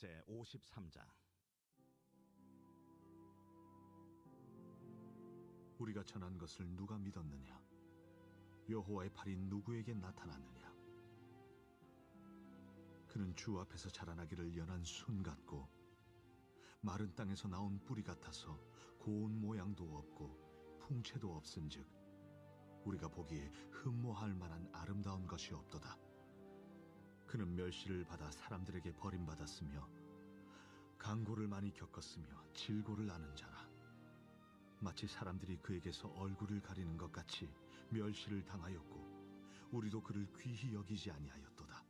제53장. 우리가 전한 것을 누가 믿었느냐? 여호와의 팔이 누구에게 나타났느냐? 그는 주 앞에서 자라나기를 연한 순 같고 마른 땅에서 나온 뿌리 같아서 고운 모양도 없고 풍채도 없은즉 우리가 보기에 흠모할 만한 아름다운 것이 없도다. 그는 멸시를 받아 사람들에게 버림받았으며 강고를 많이 겪었으며 질고를 아는 자라. 마치 사람들이 그에게서 얼굴을 가리는 것 같이 멸시를 당하였고 우리도 그를 귀히 여기지 아니하였도다.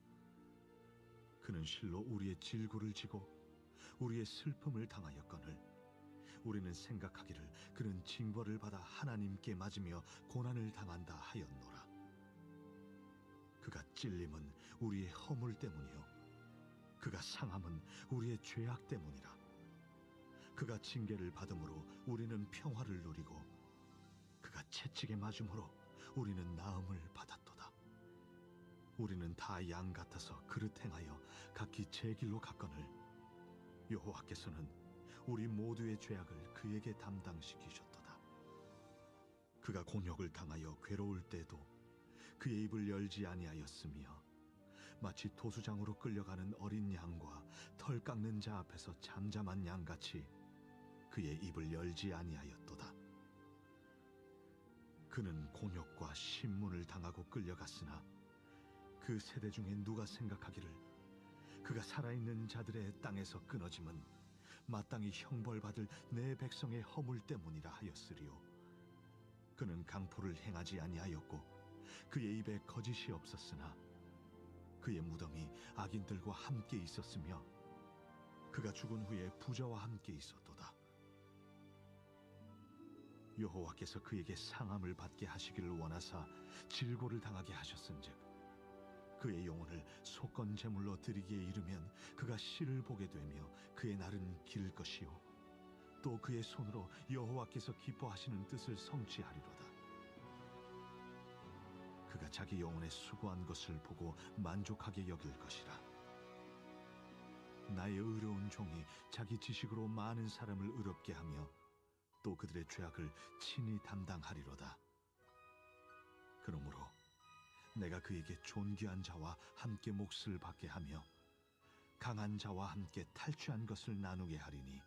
그는 실로 우리의 질고를 지고 우리의 슬픔을 당하였거늘 우리는 생각하기를 그는 징벌을 받아 하나님께 맞으며 고난을 당한다 하였노라. 그가 찔림은 우리의 허물 때문이요 그가 상함은 우리의 죄악 때문이라. 그가 징계를 받음으로 우리는 평화를 누리고 그가 채찍에 맞음으로 우리는 나음을 받았도다. 우리는 다 양 같아서 그릇 행하여 각기 제 길로 갔거늘 여호와께서는 우리 모두의 죄악을 그에게 담당시키셨도다. 그가 곤욕을 당하여 괴로울 때도 그의 입을 열지 아니하였으며 마치 도수장으로 끌려가는 어린 양과 털 깎는 자 앞에서 잠잠한 양같이 그의 입을 열지 아니하였도다. 그는 곤욕과 신문을 당하고 끌려갔으나 그 세대 중에 누가 생각하기를 그가 살아있는 자들의 땅에서 끊어짐은 마땅히 형벌받을 내 백성의 허물 때문이라 하였으리요. 그는 강포를 행하지 아니하였고 그의 입에 거짓이 없었으나 그의 무덤이 악인들과 함께 있었으며 그가 죽은 후에 부자와 함께 있었도다. 여호와께서 그에게 상함을 받게 하시기를 원하사 질고를 당하게 하셨은즉 그의 영혼을 속건 제물로 드리기에 이르면 그가 씨를 보게 되며 그의 날은 길 것이요 또 그의 손으로 여호와께서 기뻐하시는 뜻을 성취하리로다. 그가 자기 영혼의 수고한 것을 보고 만족하게 여길 것이라. 나의 의로운 종이 자기 지식으로 많은 사람을 의롭게 하며 또 그들의 죄악을 친히 담당하리로다. 그러므로 내가 그에게 존귀한 자와 함께 몫을 받게 하며 강한 자와 함께 탈취한 것을 나누게 하리니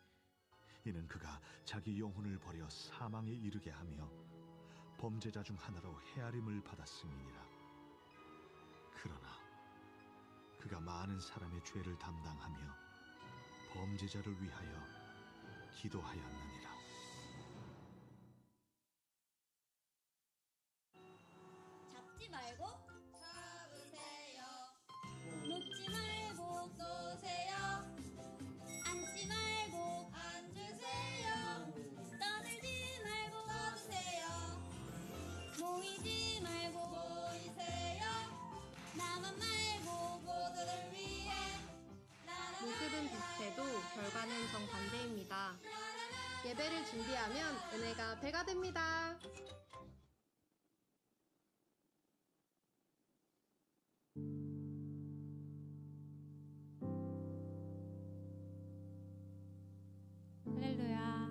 이는 그가 자기 영혼을 버려 사망에 이르게 하며 범죄자 중 하나로 헤아림을 받았음이니라. 그러나 그가 많은 사람의 죄를 담당하며 범죄자를 위하여 기도하였느니라. 잡지 말고 잡으세요. 놓지 말고 놓으세요. 앉지 말고 앉으세요. 떠들지 말고 떠드세요. 모이지 말고 모이세요. 나만 말고 모두를 위해. 모습은 비슷해도 결과는 정반대입니다. 예배를 준비하면 은혜가 배가 됩니다. 할렐루야.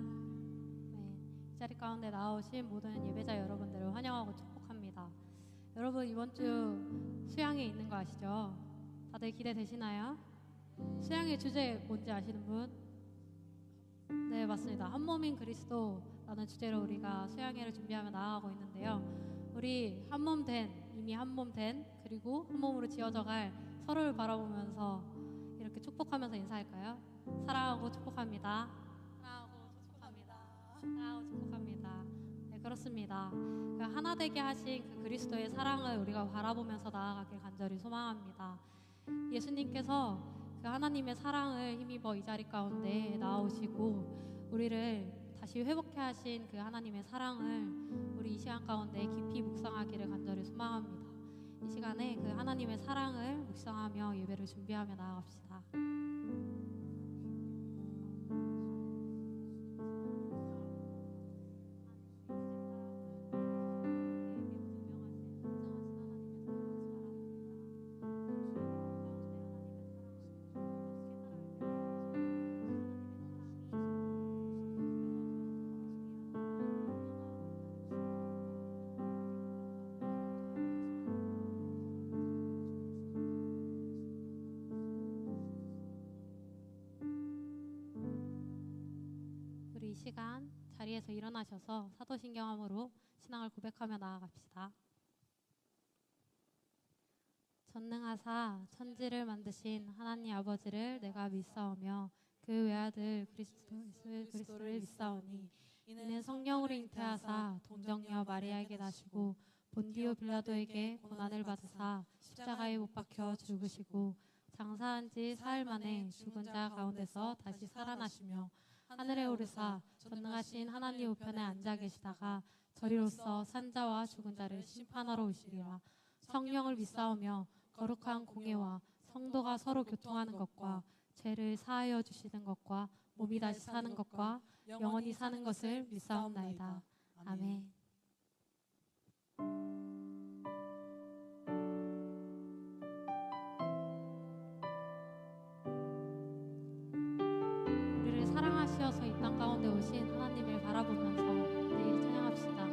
이 자리 가운데 나오신 모든 예배자 여러분들을 환영하고 축복합니다. 여러분 이번 주 수양회 있는 거 아시죠? 다들 기대되시나요? 수양회 주제 뭔지 아시는 분? 네, 맞습니다. 한 몸인 그리스도라는 주제로 우리가 수양회를 준비하며 나아가고 있는데요. 우리 한 몸 된, 이미 한 몸 된, 그리고 한 몸으로 지어져 갈 서로를 바라보면서 이렇게 축복하면서 인사할까요? 사랑하고 축복합니다. 사랑하고 축복합니다. 사랑하고 축복합니다. 네, 그렇습니다. 그 하나 되게 하신 그 그리스도의 사랑을 우리가 바라보면서 나아가길 간절히 소망합니다. 예수님께서 그 하나님의 사랑을 힘입어 이 자리 가운데 나오시고 우리를 다시 회복해 하신 그 하나님의 사랑을 우리 이 시간 가운데 깊이 묵상하기를 간절히 소망합니다. 이 시간에 그 하나님의 사랑을 묵상하며 예배를 준비하며 나아갑시다. 자리에서 일어나셔서 사도신경함으로 신앙을 고백하며 나아갑시다. 전능하사 천지를 만드신 하나님 아버지를 내가 믿사오며 그 외아들 그리스도를 믿사오니 이는 성령으로 잉태하사 동정녀 마리아에게 나시고 본디오 빌라도에게 고난을 받으사 십자가에 못 박혀 죽으시고 장사한 지 사흘 만에 죽은 자 가운데서 다시 살아나시며 하늘에 오르사 전능하신 하나님 우편에 앉아 계시다가 저리로서 산자와 죽은 자를 심판하러 오시리라. 성령을 믿사오며 거룩한 공예와 성도가 서로 교통하는 것과 죄를 사하여 주시는 것과 몸이 다시 사는 것과 영원히 사는 것을 믿사옵나이다. 아멘. 우리를 사랑하시어서 이 땅 가운데 오신 하나님을 바라보면서 내일 찬양합시다.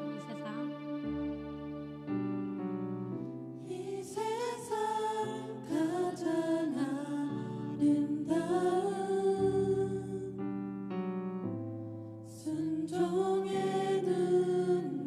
이 세상 가장 아름다운 순종의 눈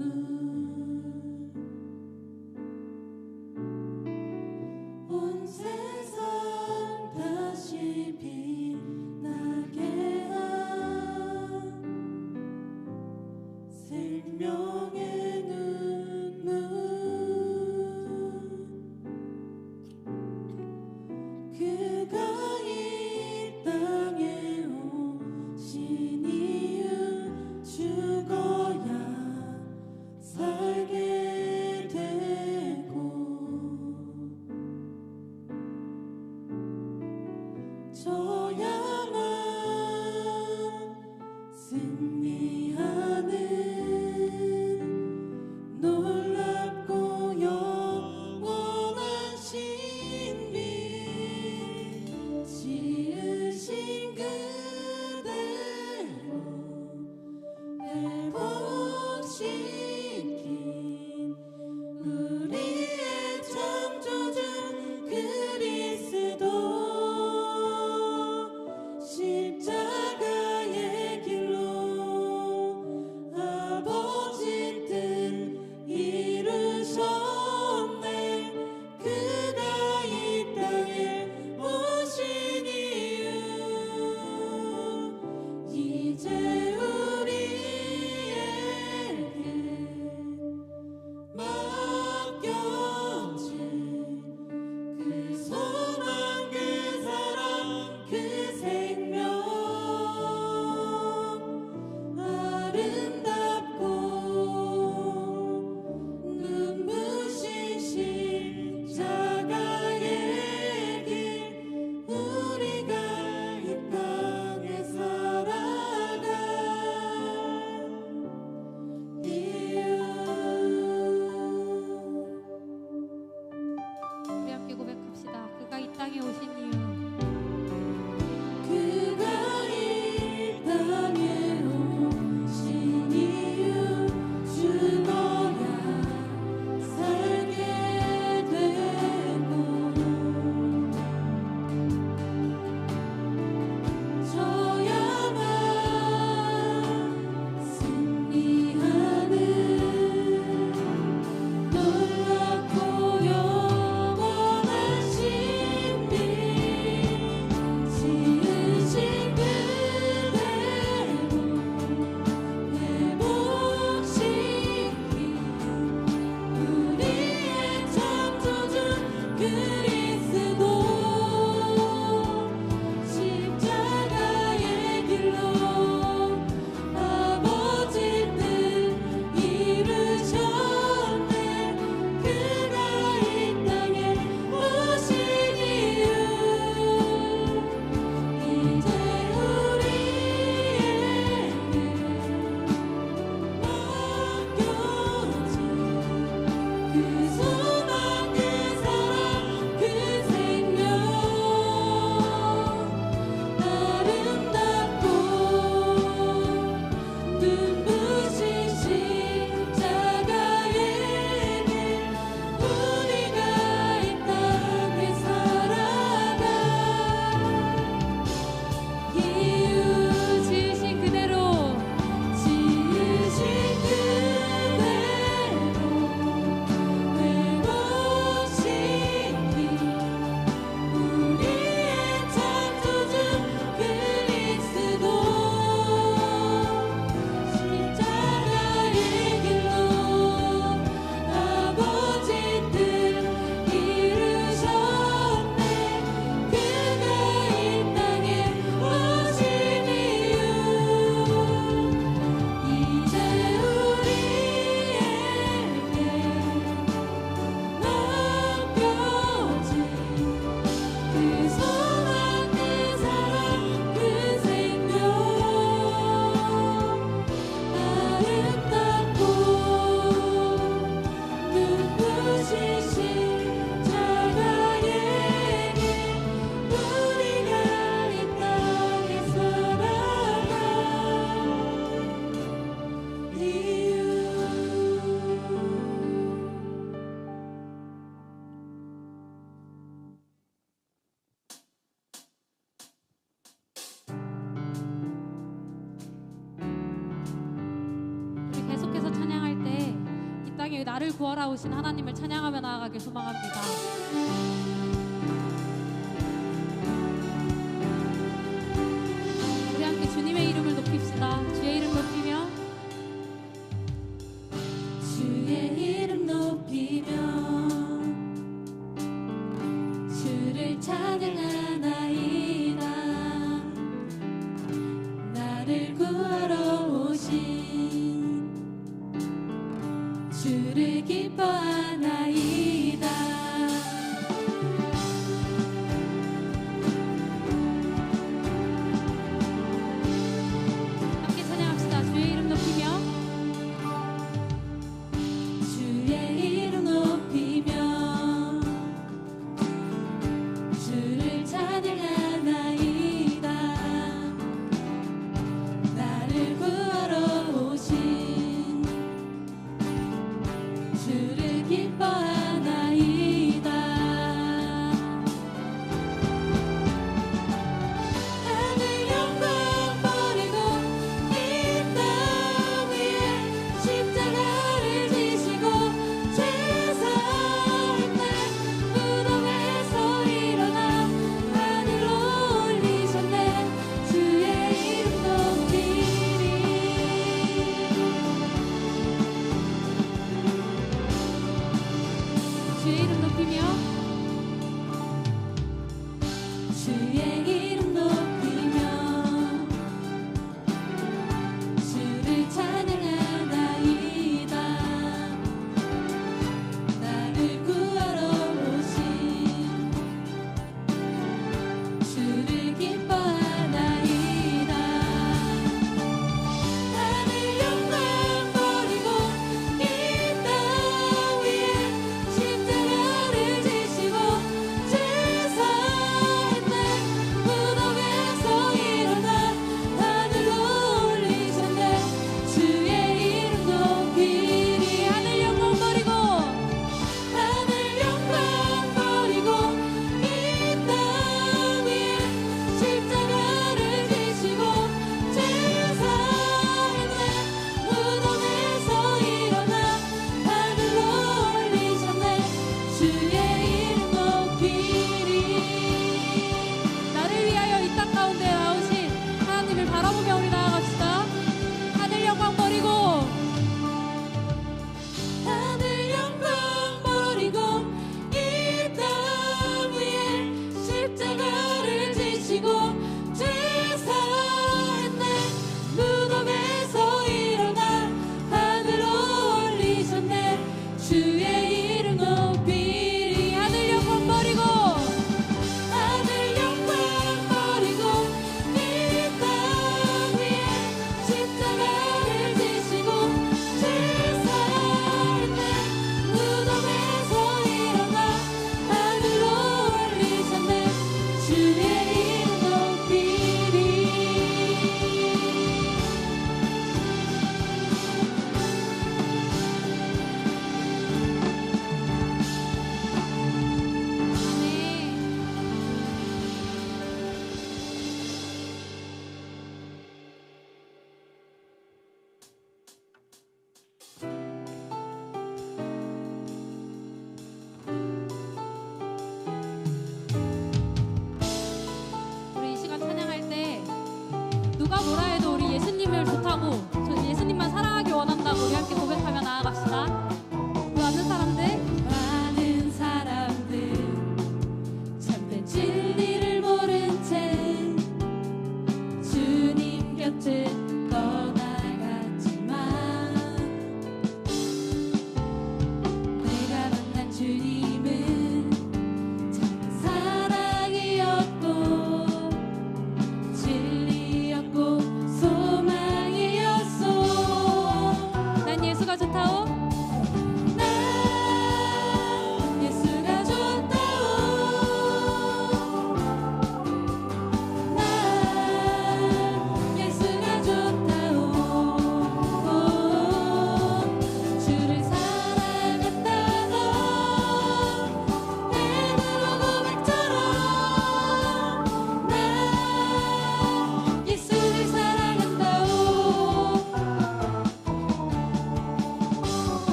나를 구하러 오신 하나님을 찬양하며 나아가길 소망합니다. 우리 함께 주님의 이름을 높입시다. 주의 이름 높이며 주의 이름 높이며 주를 찬양하나이다. 나를 구하러 오신 주를 기뻐하나이다. 함께 찬양합시다. 주의 이름 높이며 주의 이름 높이며 주를 찬양하나이다. 나를 구하러 오신 주를 기뻐하나이다. 하늘 영광 버리고 이 땅 위에 십자가를 지시고 죄사한 날 무덤에서 일어나 하늘로 올리셨네. 주의 이름 높이리. 주의 이름 높이며 주의 이름 높이며 주를 찬양하나이다. 나를 구하러 오신 주를 기뻐하나이다. 하늘 영광 버리고 이 땅 위에 십자가를 지시고 죄사한 날 무덤에서 일어나 하늘로 올리셨네. 주의 이름 높이리. 하늘 영광 버리고 이 땅 위에 십자가를 지시고 죄사한 날 무덤에서 일어나 하늘로 올리셨네. 주의 이름 높이리. 나를 위하여 이 땅 가운데 나오신 하나님을 바라보며 우리 나아갑시다. 하늘 영광 버리고 하늘 영광 버리고 이 땅 위에 십자가를 지시고 죄사한 날 무덤에서 일어나 하늘로 올리셨네. 주의 이름 높이리. 하늘 영광 버리고 이 땅 위에 십자가를 지시고 죄사한 날 무덤에서 일어나 하늘로 올리셨네. 주의 이름 높이리. 우리 이 시간 찬양할 때 누가 뭐라 해도 우리 예수님을 좋다고 저 예수님만 사랑하기 원한다고 우리 함께 고백하며 나아갑시다. 많은 사람들 참된 진리를 모른 채 주님 곁을 떠나갔지만 내가 만난 주님은 참 사랑이었고 진리였고 소망이었소. 난 예수가 좋다오. 난 예수가 좋다오. 난 예수가 좋다오. 주를 사랑한다 너 베드로 고백처럼 난 예수를 사랑한다오.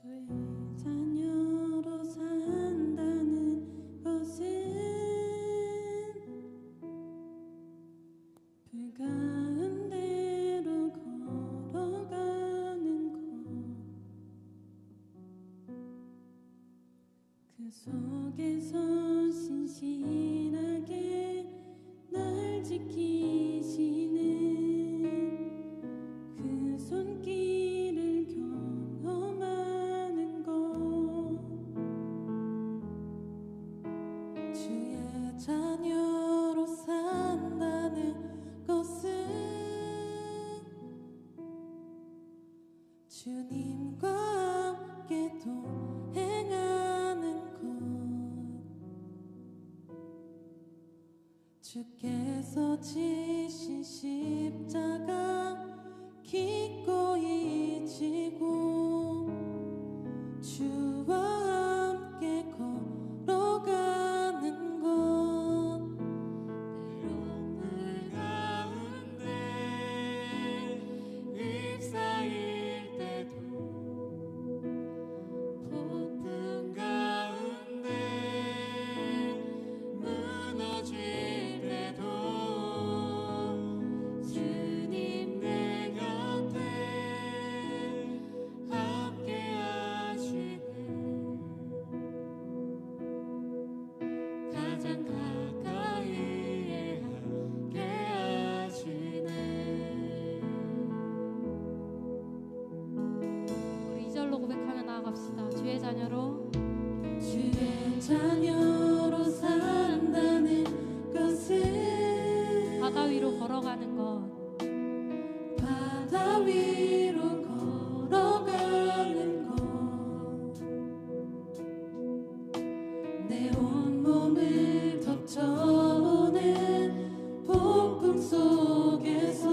주의 자녀로 산다는 것은 불가운데로 걸어가는 것, 그 속에서 신실하게 날 지키시는 그 손길을 경험하는 것, 주의 자녀로 산다는 것은 주님과 함께 동행하는 것, 주께서 지신 십자가 기꺼이 지고 주와 함께 걸어가는 것, 때론 물 가운데 휩싸일 때도 폭풍 가운데 무너질 때도 주님 내 곁에 함께 하시네. 가장 가까이에 함께 하시네. 우리 2절로 고백하며 나아갑시다. 주의 자녀로 주의 자녀로 산다는 것은 바다 위로 걸어가는 것, 바다 위로 걸어가는 것, 내 온몸을 덮쳐오는 폭풍 속에서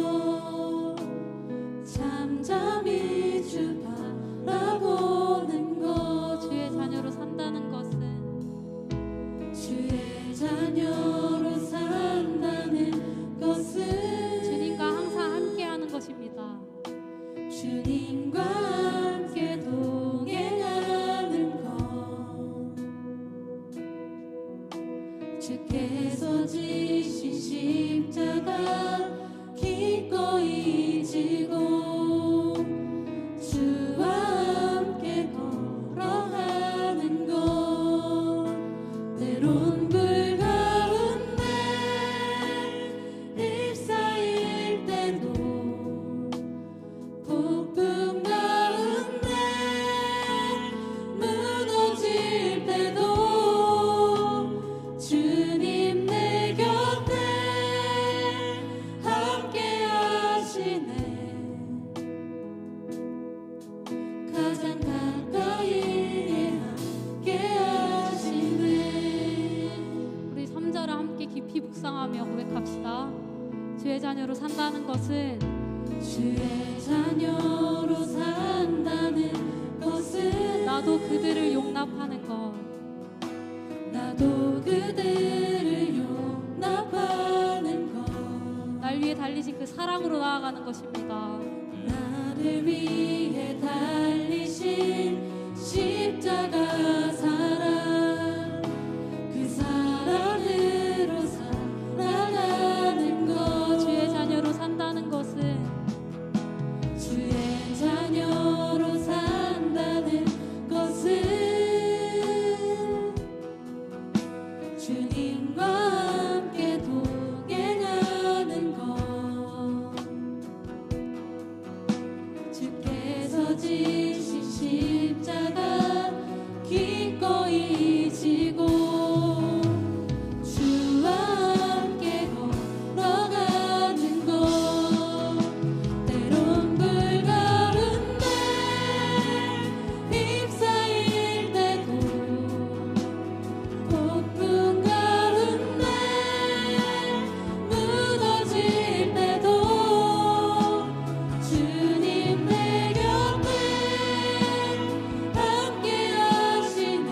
잠잠히 주 바라보는 것, 주의 자녀로 산다는 것은 주의 자녀로 산다는 것은 주님과 항상 함께하는 것입니다. 주님과 함께 동행하는 것, 주께서 지신 십자가 기꺼이 지고 주와 함께 걸어가는 것, 때론 불 가운데 휩싸일 때도 폭풍 가운데 무너질 때도 주님 내 곁에 함께 하시네. 가장 가까이에 함께 하시네. 우리 3절을 함께 깊이 묵상하며 고백합시다. 주의 자녀로 산다는 것은 주의 자녀로 산다는 것은 나도 그들을 용납하는 것, 나도 그들을 용납하는 것, 날 위해 달리신 그 사랑으로 나아가는 것입니다. 나를 위해 달리신 십자가 사랑, 그 사랑으로 살아가는 것, 주의 자녀로 산다는 것은 주의 자녀로 산다는 것은 주님과 함께 동행하는 것, 주께서 지신 십자가 기꺼이 지고 주와 함께 걸어가는 것, 때론 불 가운데 휩싸일 때도 폭풍 가운데 무너질 때도 주님 내 곁에 함께 하시네.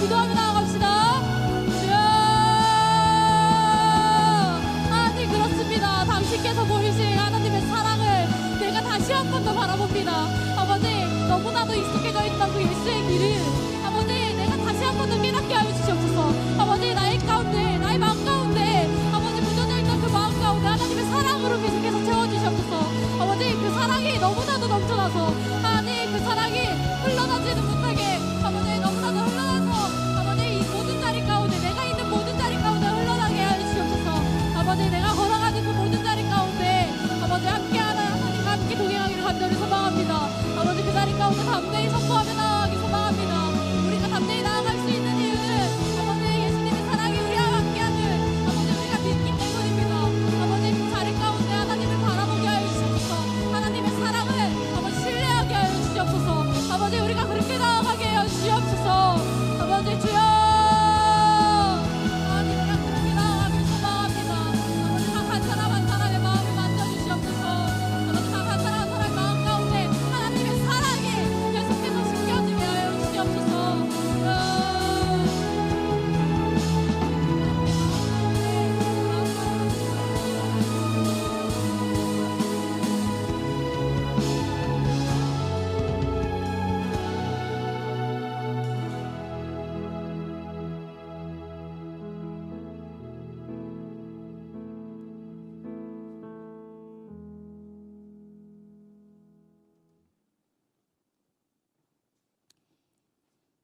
기도하며 나아갑시다. 주여. 하나님, 그렇습니다. 당신께서 보이신 하나님의 사랑을 내가 다시 한 번 더 바라봅니다. 아버지, 너무나도 익숙해져 있던 그 예수의 길을 아버지, 내가 다시 한 번 더 깨닫게 하여 주시옵소서. 아버지, 나의 가운데, 나의 마음 가운데 아버지, 묻어져 있던 그 마음 가운데 하나님의 사랑으로 계속해서 채워주시옵소서. 아버지, 그 사랑이 너무나도 넘쳐나서 하나님, 그 사랑이 흘러나지는 못하게 아버지, 너무나도 흘러나서 아버지, 이 모든 자리 가운데, 내가 있는 모든 자리 가운데 흘러나게 하여 주시옵소서. 아버지, 내가 걸어가는 그 모든 자리 가운데 아버지, 함께하는 하나님과 함께 동행하기를 간절히 소망합니다. 아버지, 그 자리 가운데 담대히 선포하며 나아가기 소망합니다. 우리가 담대히 나아갈 수 있는 이유는 아버지, 예수님의 사랑이 우리와 함께하는 아버지, 우리가 믿기 때문입니다. 아버지, 그 자리 가운데 하나님을 바라보게 하여 주시옵소서. 하나님의 사랑을 아버지, 신뢰하게 하여 주시옵소서. 아버지, 우리가 그렇게 나아가게 하여 주시옵소서. 아버지, 주여. 하나님, 우리가 그렇게 나아가길 소망합니다. 아버지, 각 한 사람 한 사람의 마음을 만져주시옵소서. 아버지, 각 한 사람 한 사람의 마음 가운데 하나님의 사랑이 계속해서 숨겨지게 하여 주시옵소서.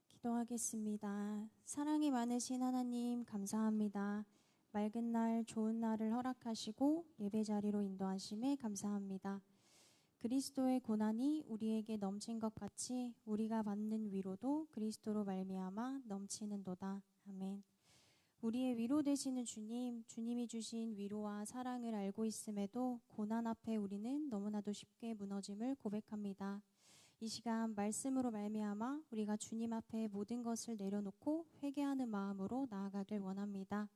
기도하겠습니다. 사랑이 많으신 하나님, 감사합니다. 맑은 날, 좋은 날을 허락하시고 예배 자리로 인도하심에 감사합니다. 그리스도의 고난이 우리에게 넘친 것 같이 우리가 받는 위로도 그리스도로 말미암아 넘치는도다. 아멘. 우리의 위로 되시는 주님, 주님이 주신 위로와 사랑을 알고 있음에도 고난 앞에 우리는 너무나도 쉽게 무너짐을 고백합니다. 이 시간 말씀으로 말미암아 우리가 주님 앞에 모든 것을 내려놓고 회개하는 마음으로 나아가길 원합니다.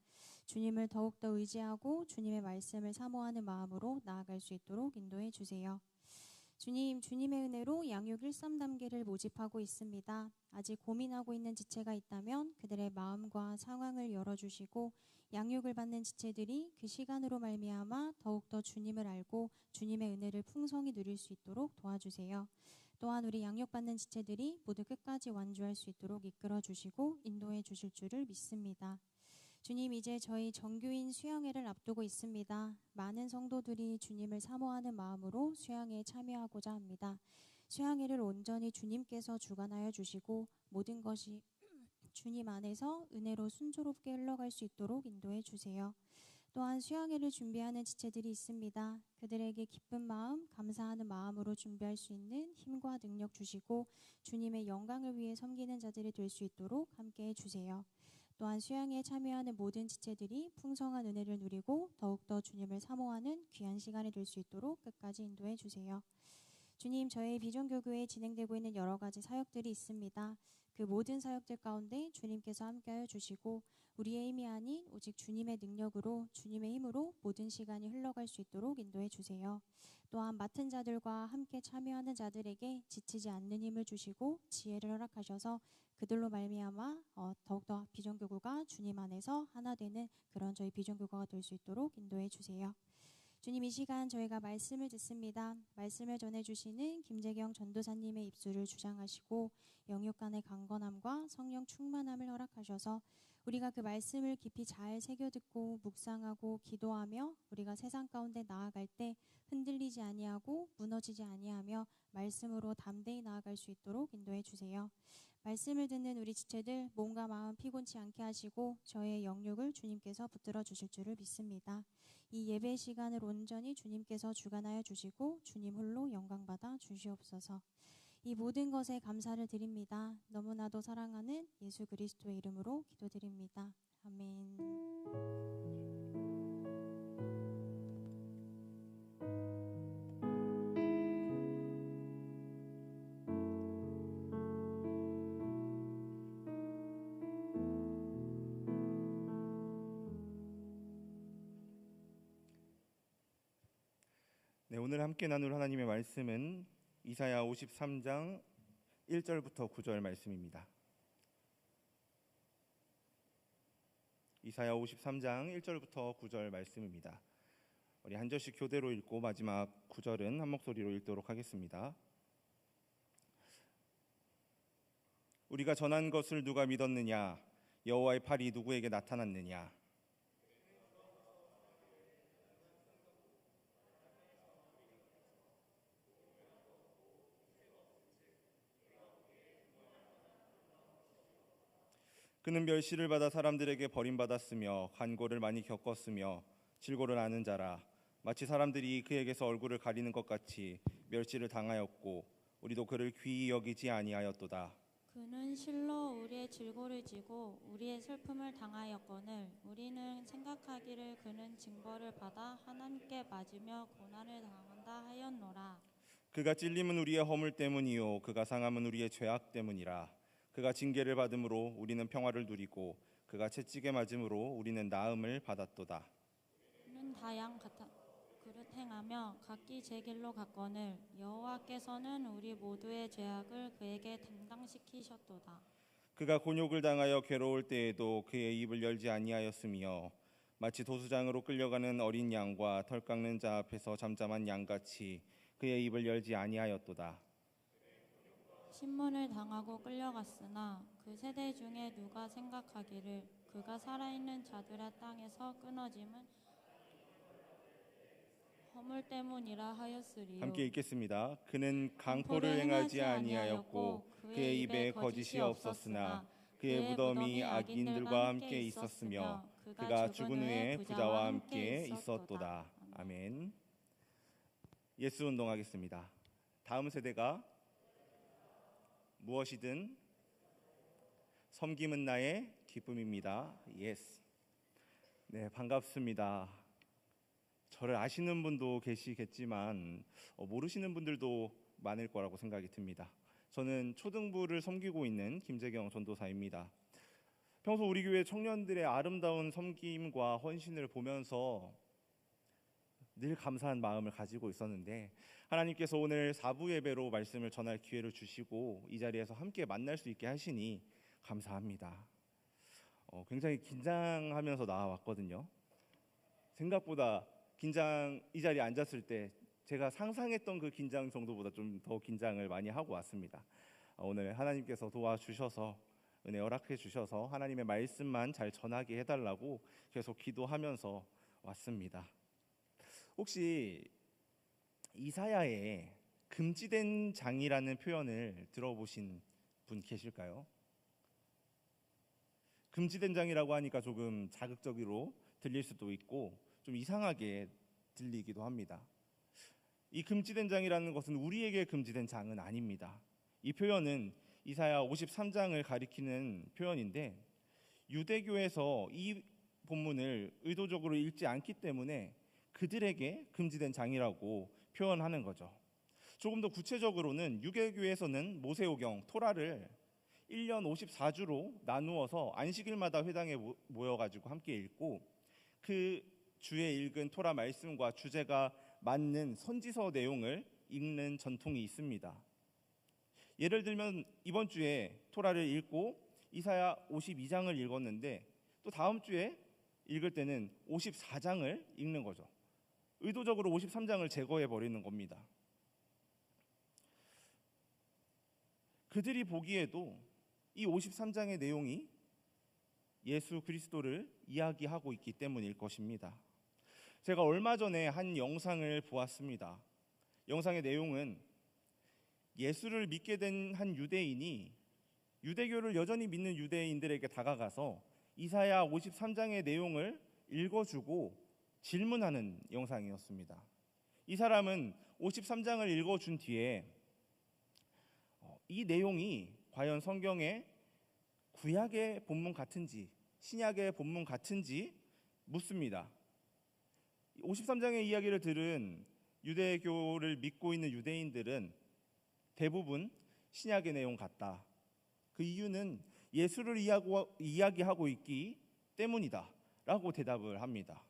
주님을 더욱더 의지하고 주님의 말씀을 사모하는 마음으로 나아갈 수 있도록 인도해 주세요. 주님, 주님의 은혜로 양육 13단계를 모집하고 있습니다. 아직 고민하고 있는 지체가 있다면 그들의 마음과 상황을 열어주시고 양육을 받는 지체들이 그 시간으로 말미암아 더욱더 주님을 알고 주님의 은혜를 풍성히 누릴 수 있도록 도와주세요. 또한 우리 양육받는 지체들이 모두 끝까지 완주할 수 있도록 이끌어 주시고 인도해 주실 줄을 믿습니다. 주님, 이제 저희 정규인 수양회를 앞두고 있습니다. 많은 성도들이 주님을 사모하는 마음으로 수양회에 참여하고자 합니다. 수양회를 온전히 주님께서 주관하여 주시고 모든 것이 주님 안에서 은혜로 순조롭게 흘러갈 수 있도록 인도해 주세요. 또한 수양회를 준비하는 지체들이 있습니다. 그들에게 기쁜 마음, 감사하는 마음으로 준비할 수 있는 힘과 능력 주시고 주님의 영광을 위해 섬기는 자들이 될 수 있도록 함께해 주세요. 또한 수양회에 참여하는 모든 지체들이 풍성한 은혜를 누리고 더욱더 주님을 사모하는 귀한 시간이 될 수 있도록 끝까지 인도해 주세요. 주님, 저희 비전교구에 진행되고 있는 여러 가지 사역들이 있습니다. 그 모든 사역들 가운데 주님께서 함께하여 주시고 우리의 힘이 아닌 오직 주님의 능력으로 주님의 힘으로 모든 시간이 흘러갈 수 있도록 인도해 주세요. 또한 맡은 자들과 함께 참여하는 자들에게 지치지 않는 힘을 주시고 지혜를 허락하셔서 그들로 말미암아 더욱더 비전교구가 주님 안에서 하나 되는 그런 저희 비전교구가 될 수 있도록 인도해 주세요. 주님, 이 시간 저희가 말씀을 듣습니다. 말씀을 전해주시는 김재경 전도사님의 입술을 주장하시고 영육간의 강건함과 성령 충만함을 허락하셔서 우리가 그 말씀을 깊이 잘 새겨듣고 묵상하고 기도하며 우리가 세상 가운데 나아갈 때 흔들리지 아니하고 무너지지 아니하며 말씀으로 담대히 나아갈 수 있도록 인도해 주세요. 말씀을 듣는 우리 지체들 몸과 마음 피곤치 않게 하시고 저의 영육을 주님께서 붙들어 주실 줄을 믿습니다. 이 예배 시간을 온전히 주님께서 주관하여 주시고 주님 홀로 영광받아 주시옵소서. 이 모든 것에 감사를 드립니다. 너무나도 사랑하는 예수 그리스도의 이름으로 기도드립니다. 아멘. 네, 오늘 함께 나눌 하나님의 말씀은 이사야 53장 1절부터 9절 말씀입니다. 이사야 53장 1절부터 9절 말씀입니다. 우리 한 절씩 교대로 읽고 마지막 9절은 한 목소리로 읽도록 하겠습니다. 우리가 전한 것을 누가 믿었느냐? 여호와의 팔이 누구에게 나타났느냐? 그는 멸시를 받아 사람들에게 버림받았으며 간고를 많이 겪었으며 질고를 아는 자라. 마치 사람들이 그에게서 얼굴을 가리는 것 같이 멸시를 당하였고 우리도 그를 귀히 여기지 아니하였도다. 그는 실로 우리의 질고를 지고 우리의 슬픔을 당하였거늘 우리는 생각하기를 그는 징벌을 받아 하나님께 맞으며 고난을 당한다 하였노라. 그가 찔림은 우리의 허물 때문이요 그가 상함은 우리의 죄악 때문이라. 그가 징계를 받음으로 우리는 평화를 누리고 그가 채찍에 맞음으로 우리는 나음을 받았도다. 그는 다양 그릇 행하며 각기 제 길로 갔거늘 여호와께서는 우리 모두의 죄악을 그에게 담당시키셨도다. 그가 곤욕을 당하여 괴로울 때에도 그의 입을 열지 아니하였으며 마치 도수장으로 끌려가는 어린 양과 털 깎는 자 앞에서 잠잠한 양같이 그의 입을 열지 아니하였도다. 신문을 당하고 끌려갔으나 그 세대 중에 누가 생각하기를 그가 살아있는 자들의 땅에서 끊어짐은 허물 때문이라 하였으리요. 함께 읽겠습니다. 그는 강포를 행하지 아니하였고 그의 입에 거짓이 없었으나 그의 무덤이 악인들과 함께 있었으며 그가 죽은 후에 부자와 함께 있었도다. 아멘. 예수 운동하겠습니다. 다음 세대가 무엇이든 섬김은 나의 기쁨입니다. 예스. 네, 반갑습니다. 저를 아시는 분도 계시겠지만 모르시는 분들도 많을 거라고 생각이 듭니다. 저는 초등부를 섬기고 있는 김재경 전도사입니다. 평소 우리 교회 청년들의 아름다운 섬김과 헌신을 보면서 늘 감사한 마음을 가지고 있었는데 하나님께서 오늘 4부 예배로 말씀을 전할 기회를 주시고 이 자리에서 함께 만날 수 있게 하시니 감사합니다. 굉장히 긴장하면서 나와왔거든요. 생각보다 이 자리에 앉았을 때 제가 상상했던 그 긴장 정도보다 좀 더 긴장을 많이 하고 왔습니다. 오늘 하나님께서 도와주셔서 은혜 허락해 주셔서 하나님의 말씀만 잘 전하게 해달라고 계속 기도하면서 왔습니다. 혹시 이사야의 금지된 장이라는 표현을 들어보신 분 계실까요? 금지된 장이라고 하니까 조금 자극적으로 들릴 수도 있고 좀 이상하게 들리기도 합니다. 이 금지된 장이라는 것은 우리에게 금지된 장은 아닙니다. 이 표현은 이사야 53장을 가리키는 표현인데 유대교에서 이 본문을 의도적으로 읽지 않기 때문에 그들에게 금지된 장이라고 표현하는 거죠. 조금 더 구체적으로는 유대교에서는 모세오경 토라를 1년 54주로 나누어서 안식일마다 회당에 모여가지고 함께 읽고 그 주에 읽은 토라 말씀과 주제가 맞는 선지서 내용을 읽는 전통이 있습니다. 예를 들면 이번 주에 토라를 읽고 이사야 52장을 읽었는데 또 다음 주에 읽을 때는 54장을 읽는 거죠. 의도적으로 53장을 제거해 버리는 겁니다. 그들이 보기에도 이 53장의 내용이 예수 그리스도를 이야기하고 있기 때문일 것입니다. 제가 얼마 전에 한 영상을 보았습니다. 영상의 내용은 예수를 믿게 된 한 유대인이 유대교를 여전히 믿는 유대인들에게 다가가서 이사야 53장의 내용을 읽어주고 질문하는 영상이었습니다. 이 사람은 53장을 읽어준 뒤에 이 내용이 과연 성경의 구약의 본문 같은지 신약의 본문 같은지 묻습니다. 53장의 이야기를 들은 유대교를 믿고 있는 유대인들은 대부분 신약의 내용 같다. 그 이유는 예수를 이야기하고 있기 때문이다 라고 대답을 합니다.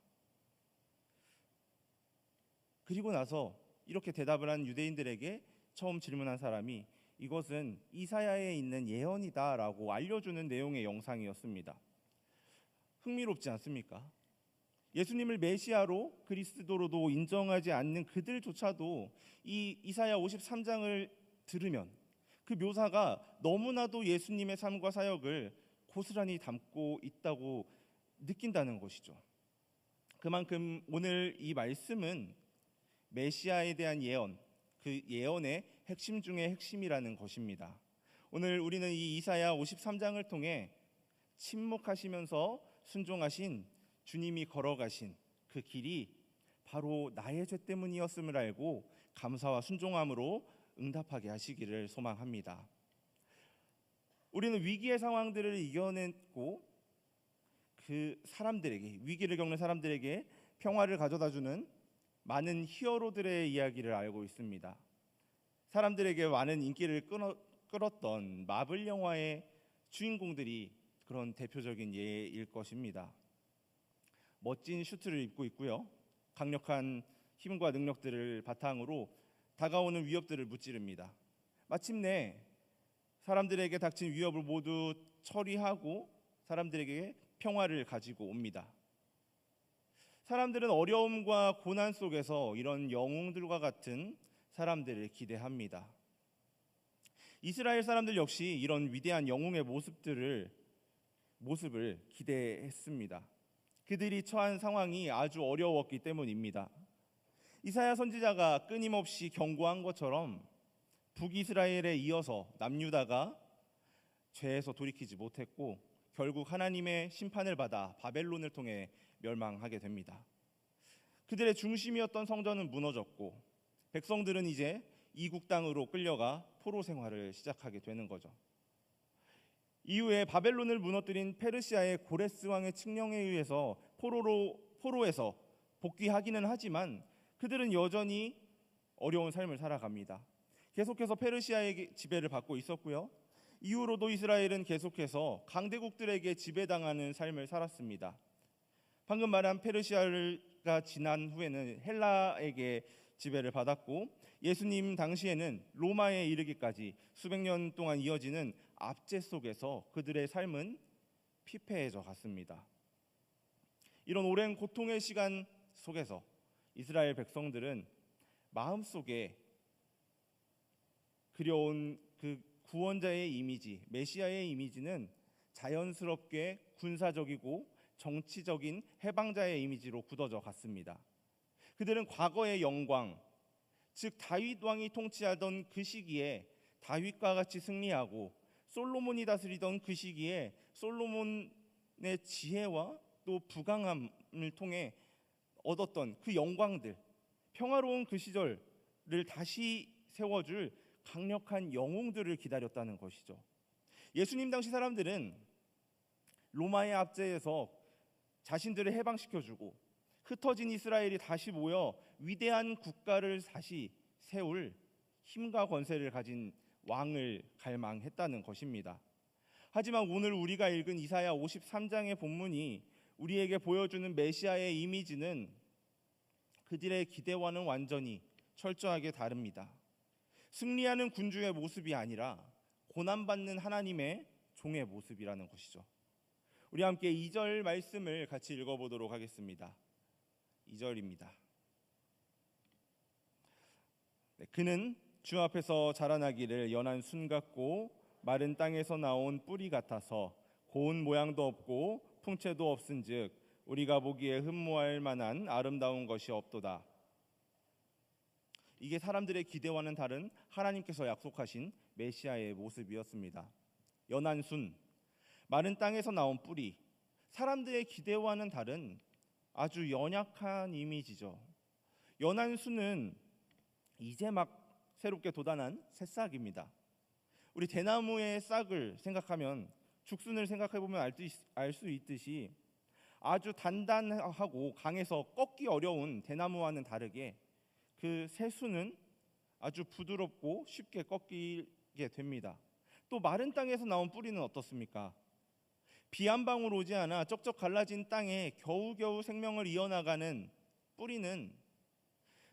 그리고 나서 이렇게 대답을 한 유대인들에게 처음 질문한 사람이 이것은 이사야에 있는 예언이다 라고 알려주는 내용의 영상이었습니다. 흥미롭지 않습니까? 예수님을 메시아로 그리스도로도 인정하지 않는 그들조차도 이 이사야 53장을 들으면 그 묘사가 너무나도 예수님의 삶과 사역을 고스란히 담고 있다고 느낀다는 것이죠. 그만큼 오늘 이 말씀은 메시아에 대한 예언, 그 예언의 핵심 중의 핵심이라는 것입니다. 오늘 우리는 이 이사야 53장을 통해 침묵하시면서 순종하신 주님이 걸어가신 그 길이 바로 나의 죄 때문이었음을 알고 감사와 순종함으로 응답하게 하시기를 소망합니다. 우리는 위기의 상황들을 이겨냈고 그 사람들에게, 위기를 겪는 사람들에게 평화를 가져다주는 많은 히어로들의 이야기를 알고 있습니다. 사람들에게 많은 인기를 끌었던 마블 영화의 주인공들이 그런 대표적인 예일 것입니다. 멋진 슈트를 입고 있고요. 강력한 힘과 능력들을 바탕으로 다가오는 위협들을 무찌릅니다. 마침내 사람들에게 닥친 위협을 모두 처리하고 사람들에게 평화를 가지고 옵니다. 사람들은 어려움과 고난 속에서 이런 영웅들과 같은 사람들을 기대합니다. 이스라엘 사람들 역시 이런 위대한 영웅의 모습을 기대했습니다. 그들이 처한 상황이 아주 어려웠기 때문입니다. 이사야 선지자가 끊임없이 경고한 것처럼 북이스라엘에 이어서 남유다가 죄에서 돌이키지 못했고 결국 하나님의 심판을 받아 바벨론을 통해 멸망하게 됩니다. 그들의 중심이었던 성전은 무너졌고 백성들은 이제 이국 땅으로 끌려가 포로 생활을 시작하게 되는 거죠. 이후에 바벨론을 무너뜨린 페르시아의 고레스 왕의 칙령에 의해서 포로에서 복귀하기는 하지만 그들은 여전히 어려운 삶을 살아갑니다. 계속해서 페르시아의 지배를 받고 있었고요. 이후로도 이스라엘은 계속해서 강대국들에게 지배당하는 삶을 살았습니다. 방금 말한 페르시아가 지난 후에는 헬라에게 지배를 받았고 예수님 당시에는 로마에 이르기까지 수백 년 동안 이어지는 압제 속에서 그들의 삶은 피폐해져 갔습니다. 이런 오랜 고통의 시간 속에서 이스라엘 백성들은 마음속에 그려온 그 구원자의 이미지, 메시아의 이미지는 자연스럽게 군사적이고 정치적인 해방자의 이미지로 굳어져 갔습니다. 그들은 과거의 영광, 즉 다윗 왕이 통치하던 그 시기에 다윗과 같이 승리하고 솔로몬이 다스리던 그 시기에 솔로몬의 지혜와 또 부강함을 통해 얻었던 그 영광들, 평화로운 그 시절을 다시 세워줄 강력한 영웅들을 기다렸다는 것이죠. 예수님 당시 사람들은 로마의 압제에서 자신들을 해방시켜주고 흩어진 이스라엘이 다시 모여 위대한 국가를 다시 세울 힘과 권세를 가진 왕을 갈망했다는 것입니다. 하지만 오늘 우리가 읽은 이사야 53장의 본문이 우리에게 보여주는 메시아의 이미지는 그들의 기대와는 완전히 철저하게 다릅니다. 승리하는 군주의 모습이 아니라 고난받는 하나님의 종의 모습이라는 것이죠. 우리 함께 2절 말씀을 같이 읽어보도록 하겠습니다. 2절입니다. 그는 주 앞에서 자라나기를 연한 순 같고 마른 땅에서 나온 뿌리 같아서 고운 모양도 없고 풍채도 없은즉 우리가 보기에 흠모할 만한 아름다운 것이 없도다. 이게 사람들의 기대와는 다른 하나님께서 약속하신 메시아의 모습이었습니다. 연한 순, 마른 땅에서 나온 뿌리, 사람들의 기대와는 다른 아주 연약한 이미지죠. 연한 순은 이제 막 새롭게 돋아난 새싹입니다. 우리 대나무의 싹을 생각하면 죽순을 생각해보면 알 수 있듯이 아주 단단하고 강해서 꺾기 어려운 대나무와는 다르게 그 새순은 아주 부드럽고 쉽게 꺾이게 됩니다. 또 마른 땅에서 나온 뿌리는 어떻습니까? 비 한 방울 오지 않아 쩍쩍 갈라진 땅에 겨우겨우 생명을 이어나가는 뿌리는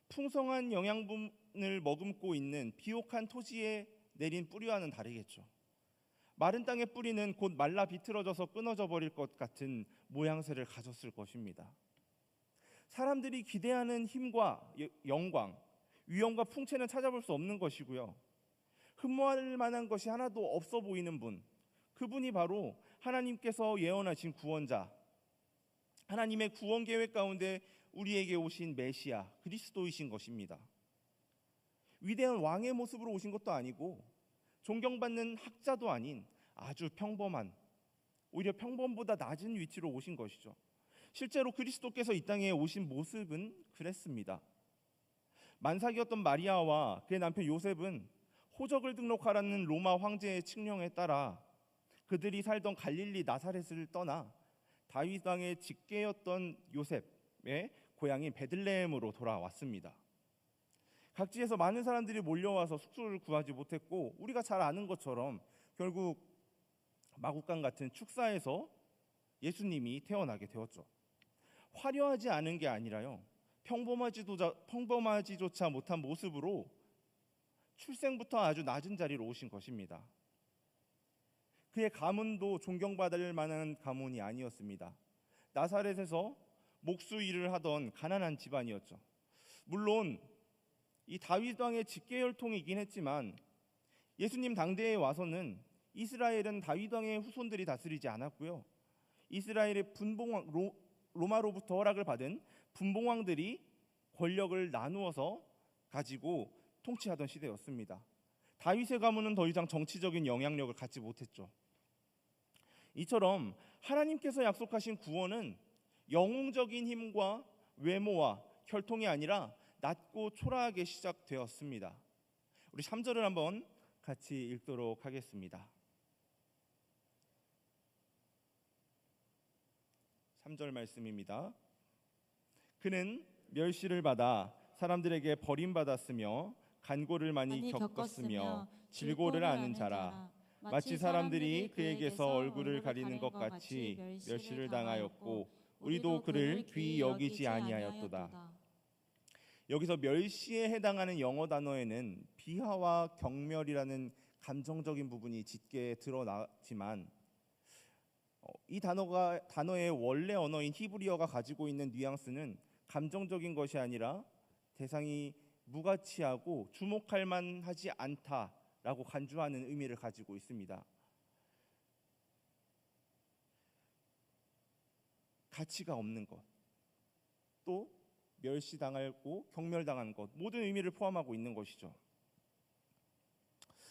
풍성한 영양분을 머금고 있는 비옥한 토지에 내린 뿌리와는 다르겠죠. 마른 땅의 뿌리는 곧 말라 비틀어져서 끊어져 버릴 것 같은 모양새를 가졌을 것입니다. 사람들이 기대하는 힘과 영광, 위엄과 풍채는 찾아볼 수 없는 것이고요. 흠모할 만한 것이 하나도 없어 보이는 분, 그분이 바로 하나님께서 예언하신 구원자, 하나님의 구원 계획 가운데 우리에게 오신 메시아 그리스도이신 것입니다. 위대한 왕의 모습으로 오신 것도 아니고 존경받는 학자도 아닌 아주 평범한, 오히려 평범보다 낮은 위치로 오신 것이죠. 실제로 그리스도께서 이 땅에 오신 모습은 그랬습니다. 만삭이었던 마리아와 그의 남편 요셉은 호적을 등록하라는 로마 황제의 칙령에 따라 그들이 살던 갈릴리 나사렛을 떠나 다윗 왕의 직계였던 요셉의 고향인 베들레헴으로 돌아왔습니다. 각지에서 많은 사람들이 몰려와서 숙소를 구하지 못했고, 우리가 잘 아는 것처럼 결국 마국간 같은 축사에서 예수님이 태어나게 되었죠. 화려하지 않은 게 아니라요, 평범하지조차 못한 모습으로 출생부터 아주 낮은 자리로 오신 것입니다. 그의 가문도 존경받을 만한 가문이 아니었습니다. 나사렛에서 목수 일을 하던 가난한 집안이었죠. 물론 이 다윗 왕의 직계혈통이긴 했지만 예수님 당대에 와서는 이스라엘은 다윗 왕의 후손들이 다스리지 않았고요. 이스라엘의 분봉왕, 로마로부터 허락을 받은 분봉왕들이 권력을 나누어서 가지고 통치하던 시대였습니다. 다윗의 가문은 더 이상 정치적인 영향력을 갖지 못했죠. 이처럼 하나님께서 약속하신 구원은 영웅적인 힘과 외모와 혈통이 아니라 낮고 초라하게 시작되었습니다. 우리 3절을 한번 같이 읽도록 하겠습니다. 3절 말씀입니다. 그는 멸시를 받아 사람들에게 버림받았으며 간고를 많이 겪었으며 질고를 아는 자라. 마치 사람들이 그에게서 얼굴을 가리는 것 같이 멸시를 당하였고 우리도 그를 귀히 여기지 아니하였도다. 여기서 멸시에 해당하는 영어 단어에는 비하와 경멸이라는 감정적인 부분이 짙게 드러나지만 이 단어의 원래 언어인 히브리어가 가지고 있는 뉘앙스는 감정적인 것이 아니라 대상이 무가치하고 주목할 만하지 않다라고 간주하는 의미를 가지고 있습니다. 가치가 없는 것, 또 멸시당하고 경멸당한 것, 모든 의미를 포함하고 있는 것이죠.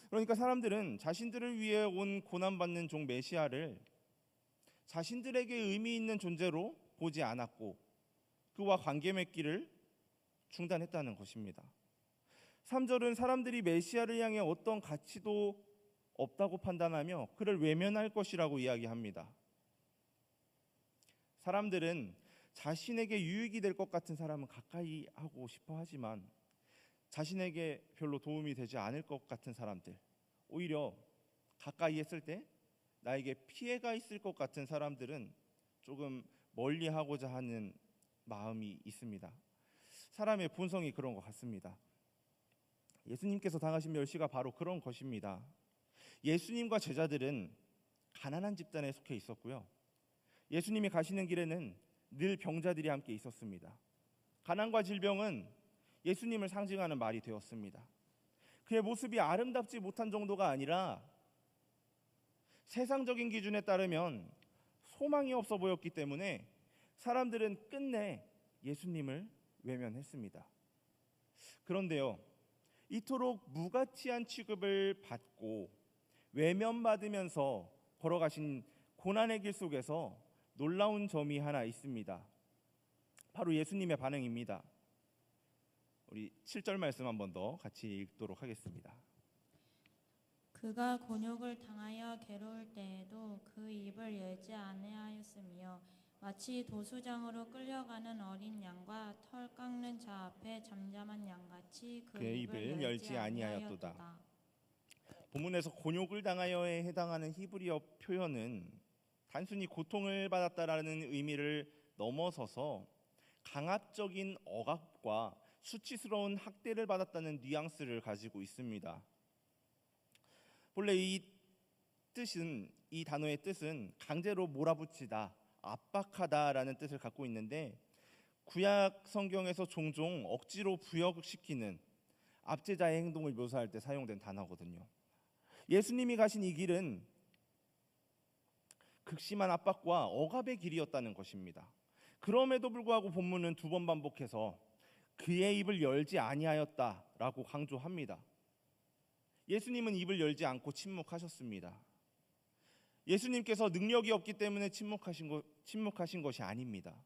그러니까 사람들은 자신들을 위해 온 고난받는 종 메시아를 자신들에게 의미 있는 존재로 보지 않았고 그와 관계 맺기를 중단했다는 것입니다. 3절은 사람들이 메시아를 향해 어떤 가치도 없다고 판단하며 그를 외면할 것이라고 이야기합니다. 사람들은 자신에게 유익이 될 것 같은 사람은 가까이 하고 싶어 하지만 자신에게 별로 도움이 되지 않을 것 같은 사람들, 오히려 가까이 했을 때 나에게 피해가 있을 것 같은 사람들은 조금 멀리하고자 하는 마음이 있습니다. 사람의 본성이 그런 것 같습니다. 예수님께서 당하신 멸시가 바로 그런 것입니다. 예수님과 제자들은 가난한 집단에 속해 있었고요. 예수님이 가시는 길에는 늘 병자들이 함께 있었습니다. 가난과 질병은 예수님을 상징하는 말이 되었습니다. 그의 모습이 아름답지 못한 정도가 아니라 세상적인 기준에 따르면 소망이 없어 보였기 때문에 사람들은 끝내 예수님을 외면했습니다. 그런데요, 이토록 무가치한 취급을 받고 외면받으면서 걸어가신 고난의 길 속에서 놀라운 점이 하나 있습니다. 바로 예수님의 반응입니다. 우리 7절 말씀 한 번 더 같이 읽도록 하겠습니다. 그가 곤욕을 당하여 괴로울 때에도 그 입을 열지 아니하였으며 마치 도수장으로 끌려가는 어린 양과 털 깎는 자 앞에 잠잠한 양같이 그의 입을 열지 아니하였도다. 본문에서 곤욕을 당하여에 해당하는 히브리어 표현은 단순히 고통을 받았다라는 의미를 넘어서서 강압적인 억압과 수치스러운 학대를 받았다는 뉘앙스를 가지고 있습니다. 본래 이 이 단어의 뜻은 강제로 몰아붙이다, 압박하다라는 뜻을 갖고 있는데 구약 성경에서 종종 억지로 부역시키는 압제자의 행동을 묘사할 때 사용된 단어거든요. 예수님이 가신 이 길은 극심한 압박과 억압의 길이었다는 것입니다. 그럼에도 불구하고 본문은 2번 반복해서 그의 입을 열지 아니하였다라고 강조합니다. 예수님은 입을 열지 않고 침묵하셨습니다. 예수님께서 능력이 없기 때문에 침묵하신 것이 아닙니다.